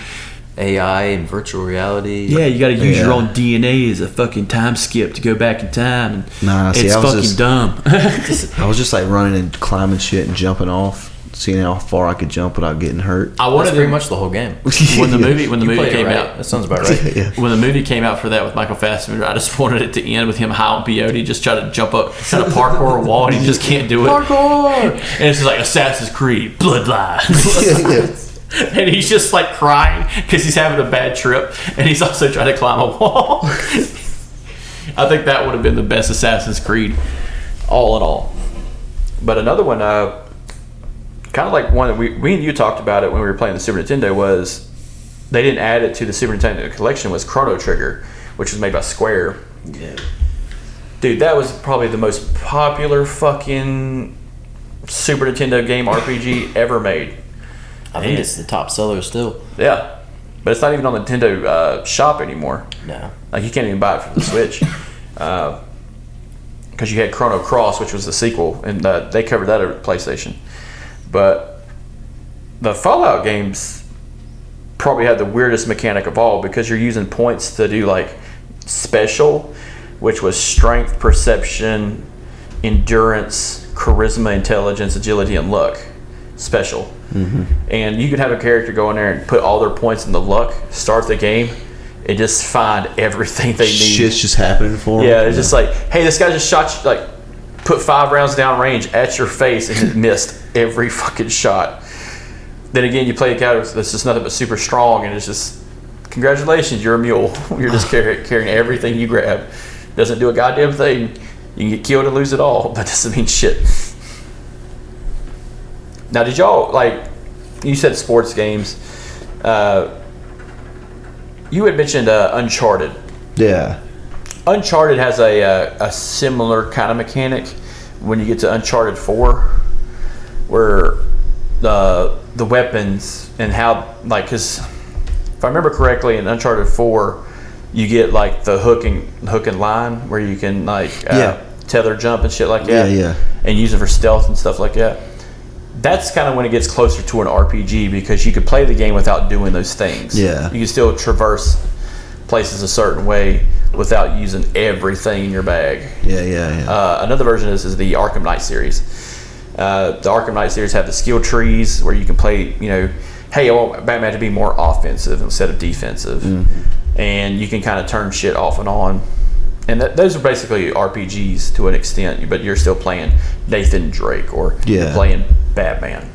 Speaker 4: AI and virtual reality.
Speaker 3: Yeah, you got to use your own DNA as a fucking time skip to go back in time. And it's fucking dumb.
Speaker 5: I was just like running and climbing shit and jumping off, seeing how far I could jump without getting hurt.
Speaker 4: That's pretty much the whole game.
Speaker 3: When the movie came out,
Speaker 4: that sounds about right.
Speaker 3: When the movie came out for that with Michael Fassbender, I just wanted it to end with him high on peyote, just try to jump up, try to parkour a wall, and he just can't do it.
Speaker 4: Parkour!
Speaker 3: And it's just like Assassin's Creed, Bloodlines. And he's just like crying because he's having a bad trip, and he's also trying to climb a wall. I think that would have been the best Assassin's Creed, all in all. But another one, kind of like one that we and you talked about it when we were playing the Super Nintendo, was they didn't add it to the Super Nintendo collection, was Chrono Trigger, which was made by Square.
Speaker 4: Yeah.
Speaker 3: Dude, that was probably the most popular fucking Super Nintendo game RPG ever made.
Speaker 4: I think it's the top seller still.
Speaker 3: Yeah, but it's not even on the Nintendo shop anymore.
Speaker 4: No.
Speaker 3: Like, you can't even buy it for the Switch. Because you had Chrono Cross, which was the sequel, and they covered that at PlayStation. But the Fallout games probably had the weirdest mechanic of all, because you're using points to do like special, which was strength, perception, endurance, charisma, intelligence, agility, and luck. Special. And you could have a character go in there and put all their points in the luck, start the game, and just find everything they need.
Speaker 5: Shit's just happening for them.
Speaker 3: Yeah, it's just like, hey, this guy just shot you, like, put 5 rounds down range at your face and it missed every fucking shot. Then again, you play a guy that's just nothing but super strong, and it's just, congratulations, you're a mule. You're just carrying everything you grab. Doesn't do a goddamn thing. You can get killed and lose it all, but doesn't mean shit. Now, did y'all, like, you said sports games. You had mentioned Uncharted.
Speaker 5: Yeah.
Speaker 3: Uncharted has a similar kind of mechanic when you get to Uncharted 4, where the weapons and how, like, because if I remember correctly, in Uncharted 4, you get like the hook and line where you can like tether jump and shit like that.
Speaker 5: Yeah.
Speaker 3: And use it for stealth and stuff like that. That's kind of when it gets closer to an RPG, because you could play the game without doing those things.
Speaker 5: Yeah.
Speaker 3: You can still traverse places a certain way without using everything in your bag.
Speaker 5: Yeah.
Speaker 3: Another version of this is the Arkham Knight series. The Arkham Knight series have the skill trees where you can play, hey, I want Batman to be more offensive instead of defensive. Mm-hmm. And you can kind of turn shit off and on. And those are basically RPGs to an extent, but you're still playing Nathan Drake or you're playing Batman.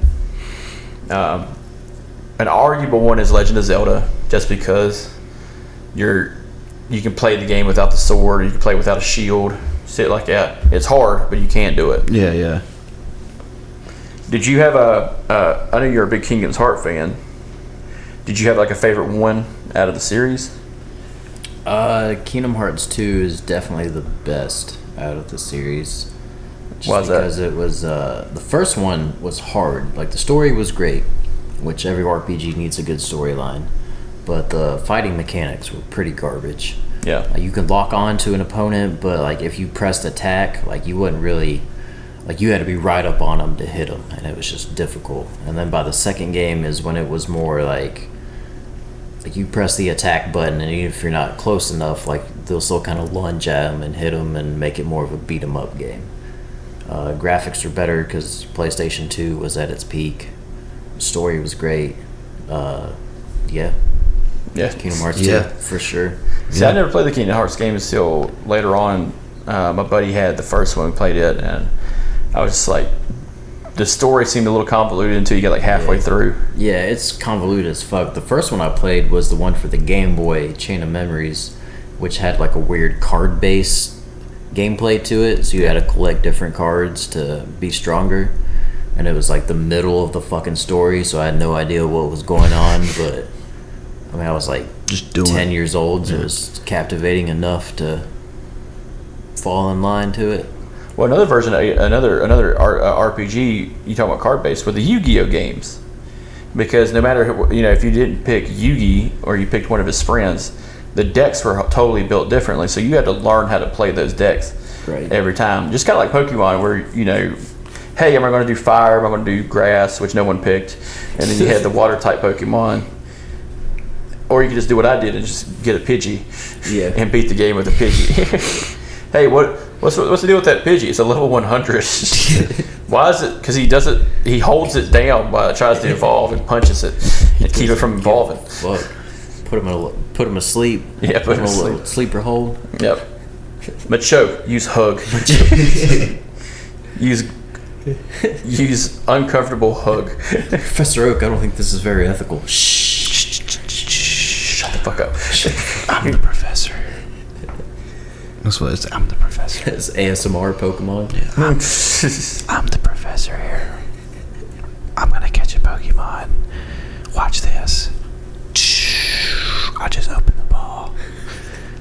Speaker 3: An arguable one is Legend of Zelda, just because you can play the game without the sword, you can play without a shield, shit like that. It's hard, but you can do it.
Speaker 5: Yeah.
Speaker 3: Did you have I know you're a big Kingdom's Heart fan. Did you have like a favorite one out of the series?
Speaker 4: Kingdom Hearts 2 is definitely the best out of the series.
Speaker 3: Why is that?
Speaker 4: Because it was the first one was hard. Like, the story was great, which every RPG needs a good storyline, but the fighting mechanics were pretty garbage.
Speaker 3: Yeah.
Speaker 4: Like, you could lock on to an opponent, but like if you pressed attack, like you wouldn't really, like, you had to be right up on them to hit them, and it was just difficult. And then by the second game is when it was more like you press the attack button, and even if you're not close enough, like, they'll still kind of lunge at them and hit them and make it more of a beat 'em up game. Graphics are better because PlayStation 2 was at its peak. The story was great. Yeah. Kingdom Hearts 2 for sure.
Speaker 3: See, I never played the Kingdom Hearts game until later on. My buddy had the first one, we played it, and I was just like, the story seemed a little convoluted until you get like halfway through.
Speaker 4: Yeah, it's convoluted as fuck. The first one I played was the one for the Game Boy, Chain of Memories, which had like a weird card-based gameplay to it, so you had to collect different cards to be stronger. And it was like the middle of the fucking story, so I had no idea what was going on, but I mean, I was like
Speaker 5: just
Speaker 4: 10 years old, so it was captivating enough to fall in line to it.
Speaker 3: Well, another version, another RPG, you talk about card-based, were the Yu-Gi-Oh games. Because no matter, if you didn't pick Yugi or you picked one of his friends, the decks were totally built differently. So you had to learn how to play those decks every time. Just kind of like Pokemon, where, hey, am I going to do fire? Am I going to do grass, which no one picked? And then you had the water-type Pokemon. Or you could just do what I did and just get a Pidgey and beat the game with a Pidgey. Hey, what's the deal with that Pidgey? It's a level 100. Why is it? Because he holds it down while it tries to evolve and punches it and keep it from evolving.
Speaker 4: Fuck. Put him asleep.
Speaker 3: Yeah, put him
Speaker 4: a
Speaker 3: asleep.
Speaker 4: little sleeper hold.
Speaker 3: Yep. Machoke, use hug. use uncomfortable hug.
Speaker 4: Professor Oak, I don't think this is very ethical.
Speaker 3: Shut the fuck up.
Speaker 5: I'm the professor. That's what it's. I'm the professor.
Speaker 4: It's ASMR Pokemon.
Speaker 5: Yeah, I'm the professor here. I'm gonna catch a Pokemon. Watch this. I just opened the ball.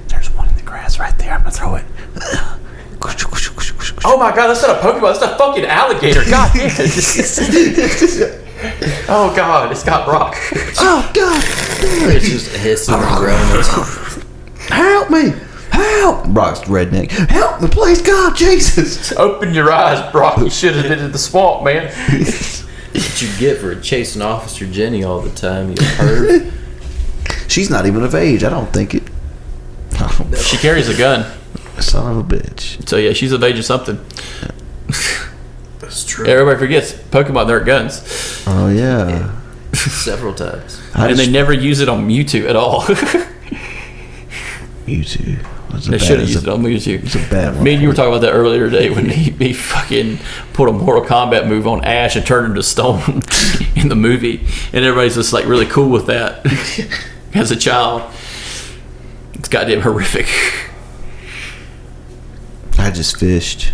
Speaker 5: There's one in the grass right there. I'm gonna throw it.
Speaker 3: Oh my god, that's not a Pokemon. That's a fucking alligator. God damn it. Oh god, it's got Brock.
Speaker 5: Oh god.
Speaker 4: It's just hissing and groaning.
Speaker 5: Help me. Help! Brock's redneck. Help me, please, God, Jesus!
Speaker 3: Open your eyes, Brock. You should have been in the swamp, man.
Speaker 4: What you get for chasing Officer Jenny all the time, you perv.
Speaker 5: She's not even of age. I don't think it.
Speaker 3: She carries a gun.
Speaker 5: Son of a bitch.
Speaker 3: So yeah, she's of age of something.
Speaker 4: That's true.
Speaker 3: Everybody forgets Pokemon, they're guns.
Speaker 5: Oh yeah.
Speaker 4: Several times.
Speaker 3: And they never use it on Mewtwo at all.
Speaker 5: YouTube.
Speaker 3: They should have used it on YouTube.
Speaker 5: It's a bad one.
Speaker 3: Me and you were talking about that earlier today when he fucking put a Mortal Kombat move on Ash and turned him to stone in the movie, and everybody's just like really cool with that as a child. It's goddamn horrific.
Speaker 5: I just fished.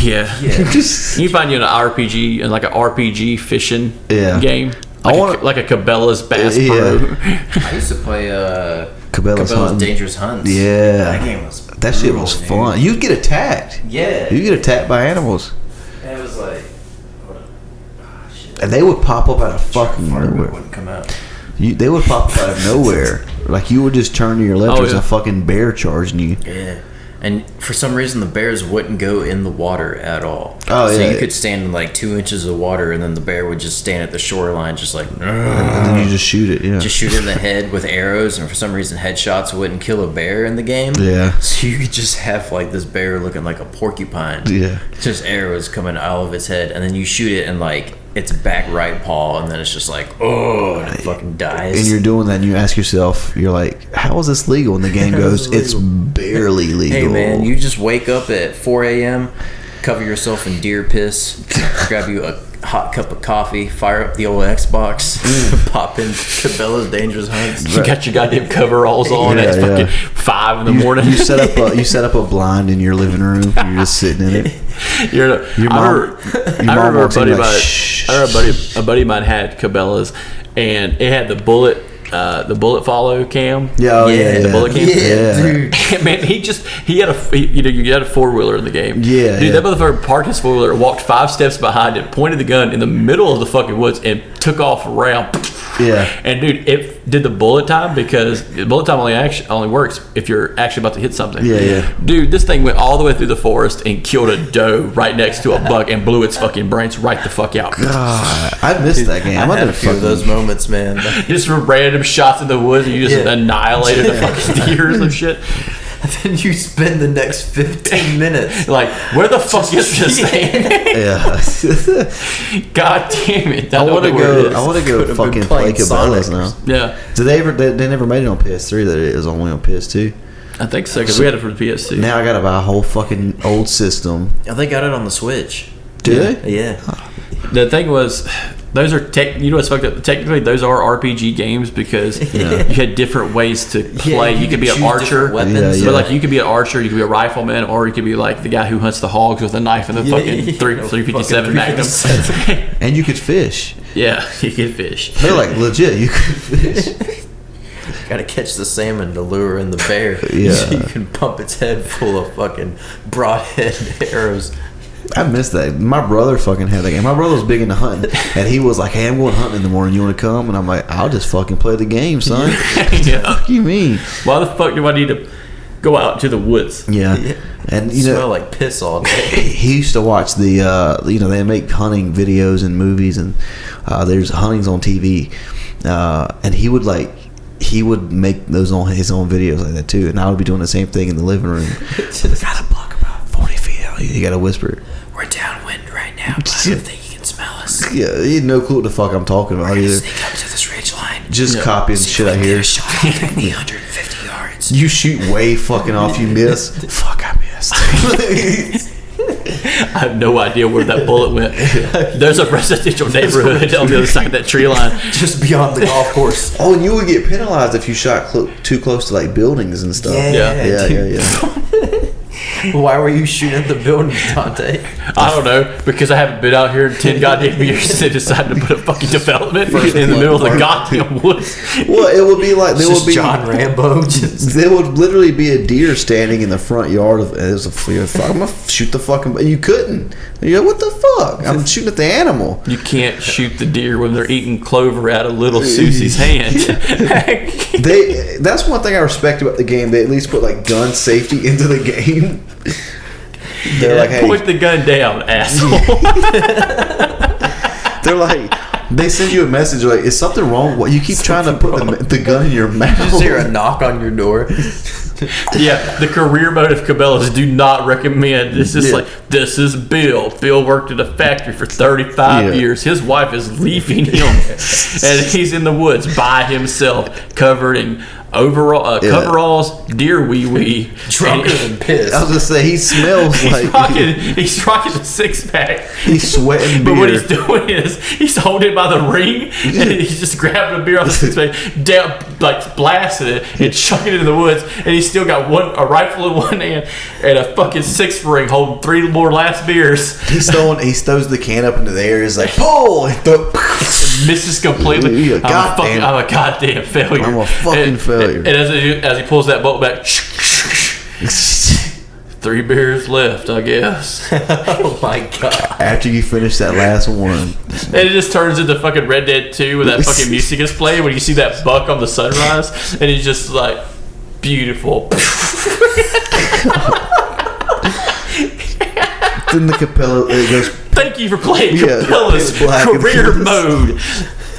Speaker 3: Yeah. You find you in an RPG and like an RPG fishing game. Like a Cabela's Bass Pro.
Speaker 4: I used to play
Speaker 5: Cabela's
Speaker 4: Dangerous Hunts.
Speaker 5: Yeah.
Speaker 4: That game was
Speaker 5: That shit was fun. You'd get attacked.
Speaker 4: Yeah.
Speaker 5: You get attacked by animals.
Speaker 4: And it was like, shit.
Speaker 5: And they would pop up out of fucking nowhere.
Speaker 4: Wouldn't come out.
Speaker 5: They would pop up out of nowhere. Like you would just turn to your left, there's a fucking bear charging you.
Speaker 4: Yeah. And for some reason, the bears wouldn't go in the water at all.
Speaker 5: Oh,
Speaker 4: so
Speaker 5: yeah.
Speaker 4: you could stand in like 2 inches of water, and then the bear would just stand at the shoreline, just like,
Speaker 5: And then you just shoot it, yeah.
Speaker 4: just shoot it in the head with arrows. And for some reason, headshots wouldn't kill a bear in the game.
Speaker 5: Yeah.
Speaker 4: So you could just have like this bear looking like a porcupine.
Speaker 5: Yeah.
Speaker 4: Just arrows coming out of its head, and then you shoot it in like its back right paw, and then it's just like, oh, and it fucking dies.
Speaker 5: And you're doing that, and you ask yourself, you're like, how is this legal? And the game goes, it's barely legal.
Speaker 4: Hey man, you just wake up at 4 a.m., cover yourself in deer piss, grab you a hot cup of coffee, fire up the old Xbox, pop in Cabela's Dangerous Hunts.
Speaker 3: You got your goddamn coveralls on. It's fucking 5 in the morning.
Speaker 5: You set up a blind in your living room. You're just sitting in it.
Speaker 3: I remember a buddy a buddy of mine had Cabela's, and it had the bullet follow cam. The bullet cam.
Speaker 4: Dude.
Speaker 3: Man, he had you had a 4-wheeler in the game.
Speaker 5: Yeah,
Speaker 3: dude, that motherfucker parked his 4-wheeler, walked 5 steps behind it, pointed the gun in the middle of the fucking woods, and took off around.
Speaker 5: Yeah.
Speaker 3: And dude, it did the bullet time, because the bullet time only works if you're actually about to hit something.
Speaker 5: Yeah.
Speaker 3: Dude, this thing went all the way through the forest and killed a doe right next to a buck and blew its fucking brains right the fuck out.
Speaker 5: God, I missed that game.
Speaker 4: I had a few of those moments, man.
Speaker 3: Just random shots in the woods, and you just annihilated a fucking deer or some shit.
Speaker 4: And then you spend the next 15 minutes
Speaker 3: like, where the fuck is this thing?
Speaker 5: Yeah.
Speaker 3: God damn it!
Speaker 5: I want to go fucking play Cabela's now.
Speaker 3: Yeah.
Speaker 5: Did they ever? They never made it on PS3. That it was only on PS2.
Speaker 3: I think so, because we had it for the PS2.
Speaker 5: Now I gotta buy a whole fucking old system.
Speaker 4: Oh, they got it on the Switch.
Speaker 5: Do they?
Speaker 4: Yeah.
Speaker 3: The thing was, those are you know what's fucked up? Technically, those are RPG games, because you had different ways to play.
Speaker 4: Yeah,
Speaker 3: you could be an archer,
Speaker 4: weapons.
Speaker 3: but like you could be an archer, you could be a rifleman, or you could be like the guy who hunts the hogs with a knife and the fucking 357 Magnum.
Speaker 5: And you could fish.
Speaker 3: Yeah, you could fish.
Speaker 5: They're like legit. You could fish.
Speaker 4: Gotta catch the salmon to lure in the bear.
Speaker 5: Yeah.
Speaker 4: So you can pump its head full of fucking broadhead arrows.
Speaker 5: I missed that. My brother fucking had that game. My brother was big into hunting, and he was like, "Hey, I'm going hunting in the morning. You want to come?" And I'm like, "I'll just fucking play the game, son."
Speaker 3: Yeah.
Speaker 5: What do you mean?
Speaker 3: Why the fuck do I need to go out to the woods?
Speaker 5: Yeah. And you
Speaker 4: Smell
Speaker 5: know,
Speaker 4: like piss all day.
Speaker 5: he used to watch the they make hunting videos and movies, and there's huntings on TV, and he would make those on his own videos like that too, and I would be doing the same thing in the living room. Gotta block about 40 feet out. You gotta whisper.
Speaker 4: We're downwind right now, but I don't think you can smell us.
Speaker 5: Yeah, he had no clue what the fuck I'm talking about either.
Speaker 4: Sneak up to this ridge line.
Speaker 5: Just copying shit I hear.
Speaker 4: Shot at 150 yards.
Speaker 5: You shoot way fucking off, you miss. Fuck, I missed.
Speaker 3: I have no idea where that bullet went. There's a residential neighborhood on the other side of that tree line.
Speaker 4: Just beyond the golf course.
Speaker 5: Oh, and you would get penalized if you shot too close to like buildings and stuff.
Speaker 3: Yeah.
Speaker 4: Why were you shooting at the building, Dante?
Speaker 3: I don't know, because I haven't been out here in 10 goddamn years, and they decided to put a fucking development in the middle of the goddamn woods.
Speaker 5: Well, it would be like there would be
Speaker 4: John Rambo.
Speaker 5: There would literally be a deer standing in the front yard of. It was a I'm gonna shoot the fucking. But you couldn't. You're like, what the fuck? I'm shooting at the animal.
Speaker 3: You can't shoot the deer when they're eating clover out of little Susie's hand.
Speaker 5: That's one thing I respect about the game. They at least put like gun safety into the game. They're like, hey,
Speaker 3: point the gun down, asshole.
Speaker 5: They're like, they send you a message like, is something wrong? What you keep trying to put the gun in your mouth?
Speaker 4: Just hear a knock on your door.
Speaker 3: Yeah, the career mode of Cabela's do not recommend. It's just like, this is Bill. Bill worked at a factory for 35 years. His wife is leaving him, and he's in the woods by himself, covered in coveralls, deer wee.
Speaker 4: Drunker than piss.
Speaker 5: I was gonna say he smells like
Speaker 3: He's rocking the 6-pack.
Speaker 5: he's sweating
Speaker 3: But
Speaker 5: beer.
Speaker 3: what he's doing is he's holding it by the ring and he's just grabbing a beer off the 6-pack, down, like blasting it and chucking it in the woods. And he's still got a rifle in one hand and a fucking 6th ring holding 3 more last beers.
Speaker 5: He throws the can up into the air. He's like, pull!
Speaker 3: Misses completely.
Speaker 5: Yeah,
Speaker 3: I'm a goddamn failure.
Speaker 5: I'm a fucking failure.
Speaker 3: And as he pulls that bolt back, 3 beers left, I guess.
Speaker 4: Oh my god.
Speaker 5: After you finish that last one.
Speaker 3: And it just turns into fucking Red Dead 2 when that fucking music is playing when you see that buck on the sunrise and he's just like, beautiful.
Speaker 5: Then the Capella, it goes,
Speaker 3: Thank you for playing
Speaker 5: Yeah,
Speaker 3: Capella's
Speaker 5: it's black and
Speaker 3: career
Speaker 5: fearless.
Speaker 3: mode.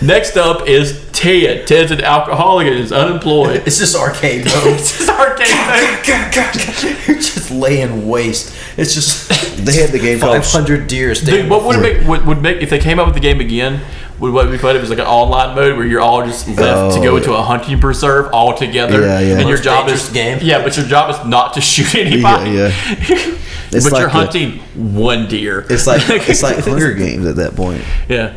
Speaker 3: Next up is Ted. Ted's an alcoholic and is unemployed.
Speaker 4: It's just arcade mode.
Speaker 3: It's just arcade mode.
Speaker 4: You're just laying waste. It's just
Speaker 5: they had the game called
Speaker 4: 500 deer
Speaker 3: Dude,
Speaker 4: standing
Speaker 3: what would
Speaker 4: before
Speaker 3: would make if they came up with the game again? Would be fun if it was like an online mode where you're all just left to go into a hunting preserve all together,
Speaker 5: Yeah, yeah.
Speaker 3: and your
Speaker 4: Most
Speaker 3: job
Speaker 4: dangerous
Speaker 3: is
Speaker 4: game.
Speaker 3: yeah, but your job is not to shoot anybody.
Speaker 5: Yeah, It's
Speaker 3: but
Speaker 5: like
Speaker 3: you're hunting one deer.
Speaker 5: It's like Hunger Games at that point.
Speaker 3: Yeah.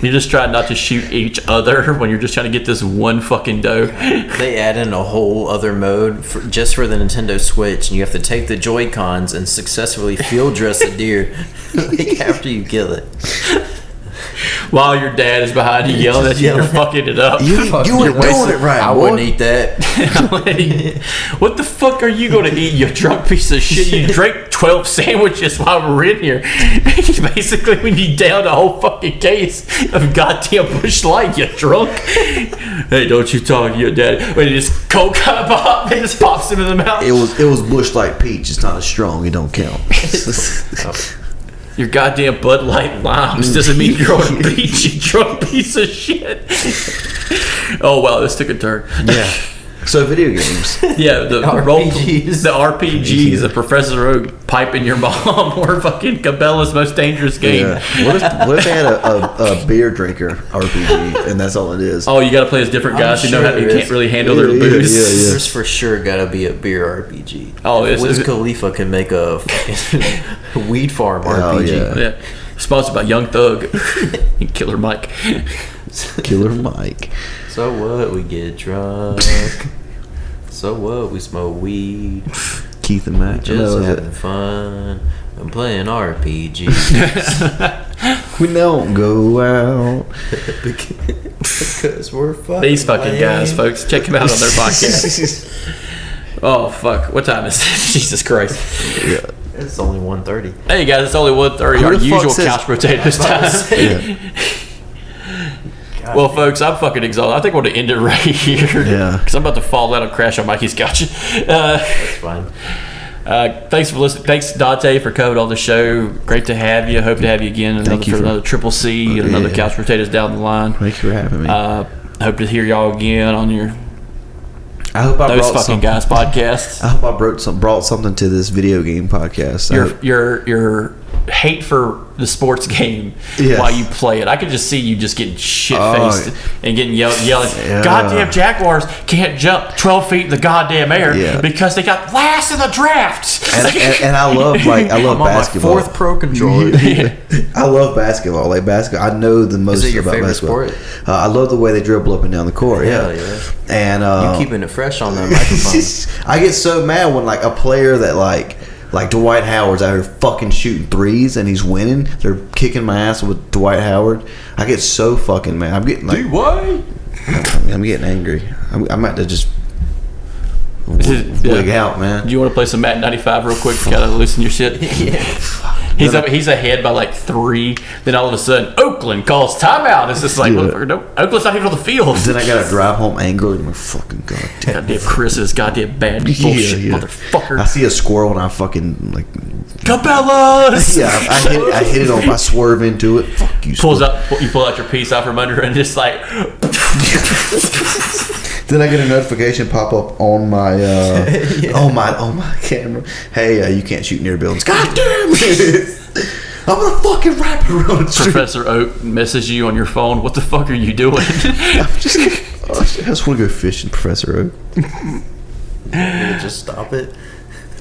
Speaker 3: You're just trying not to shoot each other when you're just trying to get this one fucking doe.
Speaker 4: They add in a whole other mode just for the Nintendo Switch, and you have to take the Joy-Cons and successfully field dress a deer like after you kill it.
Speaker 3: While your dad is behind you yelling at you, you're fucking it up.
Speaker 5: You ain't doing it right,
Speaker 4: I
Speaker 5: boy.
Speaker 4: wouldn't eat that.
Speaker 3: What the fuck are you going to eat, you drunk piece of shit? You drank 12 sandwiches while we're in here. Basically, we need down a whole fucking case of goddamn Busch Light, you drunk. Hey, don't you talk to your dad. When he just coke pop, it just pops him in the mouth.
Speaker 5: It was Busch Light Peach. It's not as strong. It don't count.
Speaker 3: Your goddamn Bud Light limes doesn't mean you're on a beach, you drunk piece of shit. Oh, wow, this took a turn.
Speaker 5: Yeah. So video games.
Speaker 3: Yeah, the
Speaker 4: RPGs.
Speaker 3: the RPGs, the Professor Oak piping your mom, or fucking Cabela's Most Dangerous Game.
Speaker 5: Yeah. What if they had a beer drinker RPG and that's all it is?
Speaker 3: Oh, you got to play as different guys who know
Speaker 4: sure
Speaker 3: how you
Speaker 4: there
Speaker 3: can't
Speaker 4: is.
Speaker 3: really handle their
Speaker 5: Yeah,
Speaker 3: booze.
Speaker 5: yeah.
Speaker 4: There's for sure gotta be a beer RPG.
Speaker 3: Oh,
Speaker 4: If
Speaker 3: is
Speaker 4: Wiz
Speaker 3: it-
Speaker 4: Khalifa can make a fucking weed farm
Speaker 5: Oh,
Speaker 4: RPG.
Speaker 5: yeah.
Speaker 3: Yeah. Sponsored by Young Thug and Killer Mike.
Speaker 5: Killer Mike.
Speaker 4: So what? We get drunk. So what? We smoke weed.
Speaker 5: Keith and Matt.
Speaker 4: Just having fun. I'm playing RPG.
Speaker 5: We don't go out.
Speaker 4: Because we're fucking
Speaker 3: These fucking guys,
Speaker 4: lame.
Speaker 3: folks. Check them out on their podcast. Oh, fuck. What time is it? Jesus Christ.
Speaker 5: Yeah.
Speaker 4: It's only 1:30.
Speaker 3: Hey, guys. It's only 1:30.
Speaker 5: Who
Speaker 3: Our
Speaker 5: the fuck
Speaker 3: usual
Speaker 5: says-
Speaker 3: couch potatoes time. Well, folks, I'm fucking exhausted. I think we're going to end it right here.
Speaker 5: Yeah.
Speaker 3: Because I'm about to fall out and crash on Mikey's couch.
Speaker 4: That's fine.
Speaker 3: Thanks for listening. Thanks, Dante, for coming on the show. Great to have you. Hope to have you again.
Speaker 5: Thank you for-
Speaker 3: another Triple C and another
Speaker 5: Yeah.
Speaker 3: Couch Potatoes down the line.
Speaker 5: Thank you for having me.
Speaker 3: Hope to hear y'all again on your
Speaker 5: I hope I
Speaker 3: Those
Speaker 5: brought
Speaker 3: Fucking
Speaker 5: some,
Speaker 3: Guys podcast.
Speaker 5: I hope I brought something to this video game podcast. I hope-
Speaker 3: Your hate for the sports game
Speaker 5: Yes.
Speaker 3: while you play it. I could just see you just getting shit faced
Speaker 5: Oh,
Speaker 3: and getting yelling.
Speaker 5: Yeah.
Speaker 3: Goddamn Jaguars can't jump 12 feet in the goddamn air
Speaker 5: Yeah.
Speaker 3: because they got last in the draft.
Speaker 5: and I love
Speaker 4: I'm on
Speaker 5: basketball.
Speaker 4: my 4th pro controller.
Speaker 5: I love basketball. Like basketball, I know the most
Speaker 4: it your
Speaker 5: about
Speaker 4: favorite
Speaker 5: basketball.
Speaker 4: sport?
Speaker 5: I love the way they dribble up and down the court.
Speaker 4: Hell
Speaker 5: Yeah,
Speaker 4: yeah.
Speaker 5: and
Speaker 4: You keeping it fresh on the microphone.
Speaker 5: I get so mad when like a player that like Dwight Howard's out here fucking shooting threes and he's winning. They're kicking my ass with Dwight Howard. I get so fucking mad. I'm getting like I'm getting angry. I'm about to just wig out, man.
Speaker 3: Do you want to play some Madden 95 real quick? Gotta loosen your shit. He's ahead by like 3. Then all of a sudden, Oakland calls timeout. It's just like,
Speaker 5: Yeah.
Speaker 3: motherfucker, no, Oakland's not even on the field.
Speaker 5: Then I gotta drive home angry. I'm like, fucking goddamn.
Speaker 3: Goddamn Chris's goddamn bad bullshit,
Speaker 5: Yeah.
Speaker 3: motherfucker.
Speaker 5: I see a squirrel and I fucking like.
Speaker 3: Cabela's.
Speaker 5: Yeah, I hit it on. I swerve into it. Fuck you.
Speaker 3: Pulls
Speaker 5: squirrel.
Speaker 3: up, you pull out your piece out from under and just like,
Speaker 5: Then I get a notification pop up on my on my camera. Hey, you can't shoot near buildings. God damn it! I'm gonna fucking wrap it around the street.
Speaker 3: Professor Oak messages you on your phone. What the fuck are you doing?
Speaker 5: I just want to go fishing, Professor Oak.
Speaker 4: Just stop it.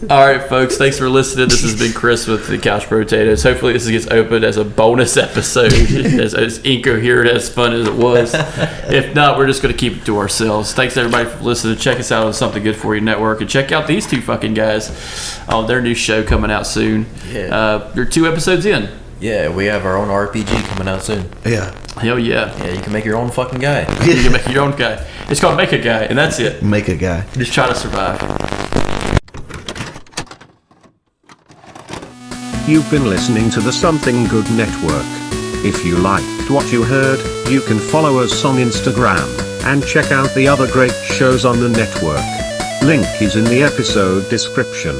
Speaker 3: All right, folks. Thanks for listening. This has been Chris with the Couch Potatoes. Hopefully, this gets opened as a bonus episode, as incoherent, as fun as it was. If not, we're just going to keep it to ourselves. Thanks, everybody, for listening. Check us out on Something Good For You Network. And check out these two fucking guys on their new show coming out soon.
Speaker 4: Yeah.
Speaker 3: They're 2 episodes in.
Speaker 4: Yeah, we have our own RPG coming out soon.
Speaker 5: Yeah.
Speaker 3: Hell yeah.
Speaker 4: Yeah, you can make your own fucking guy.
Speaker 3: You can make your own guy. It's called Make a Guy, and that's it.
Speaker 5: Make a guy.
Speaker 3: Just try to survive.
Speaker 6: You've been listening to the Something Good Network. If you liked what you heard, you can follow us on Instagram and check out the other great shows on the network. Link is in the episode description.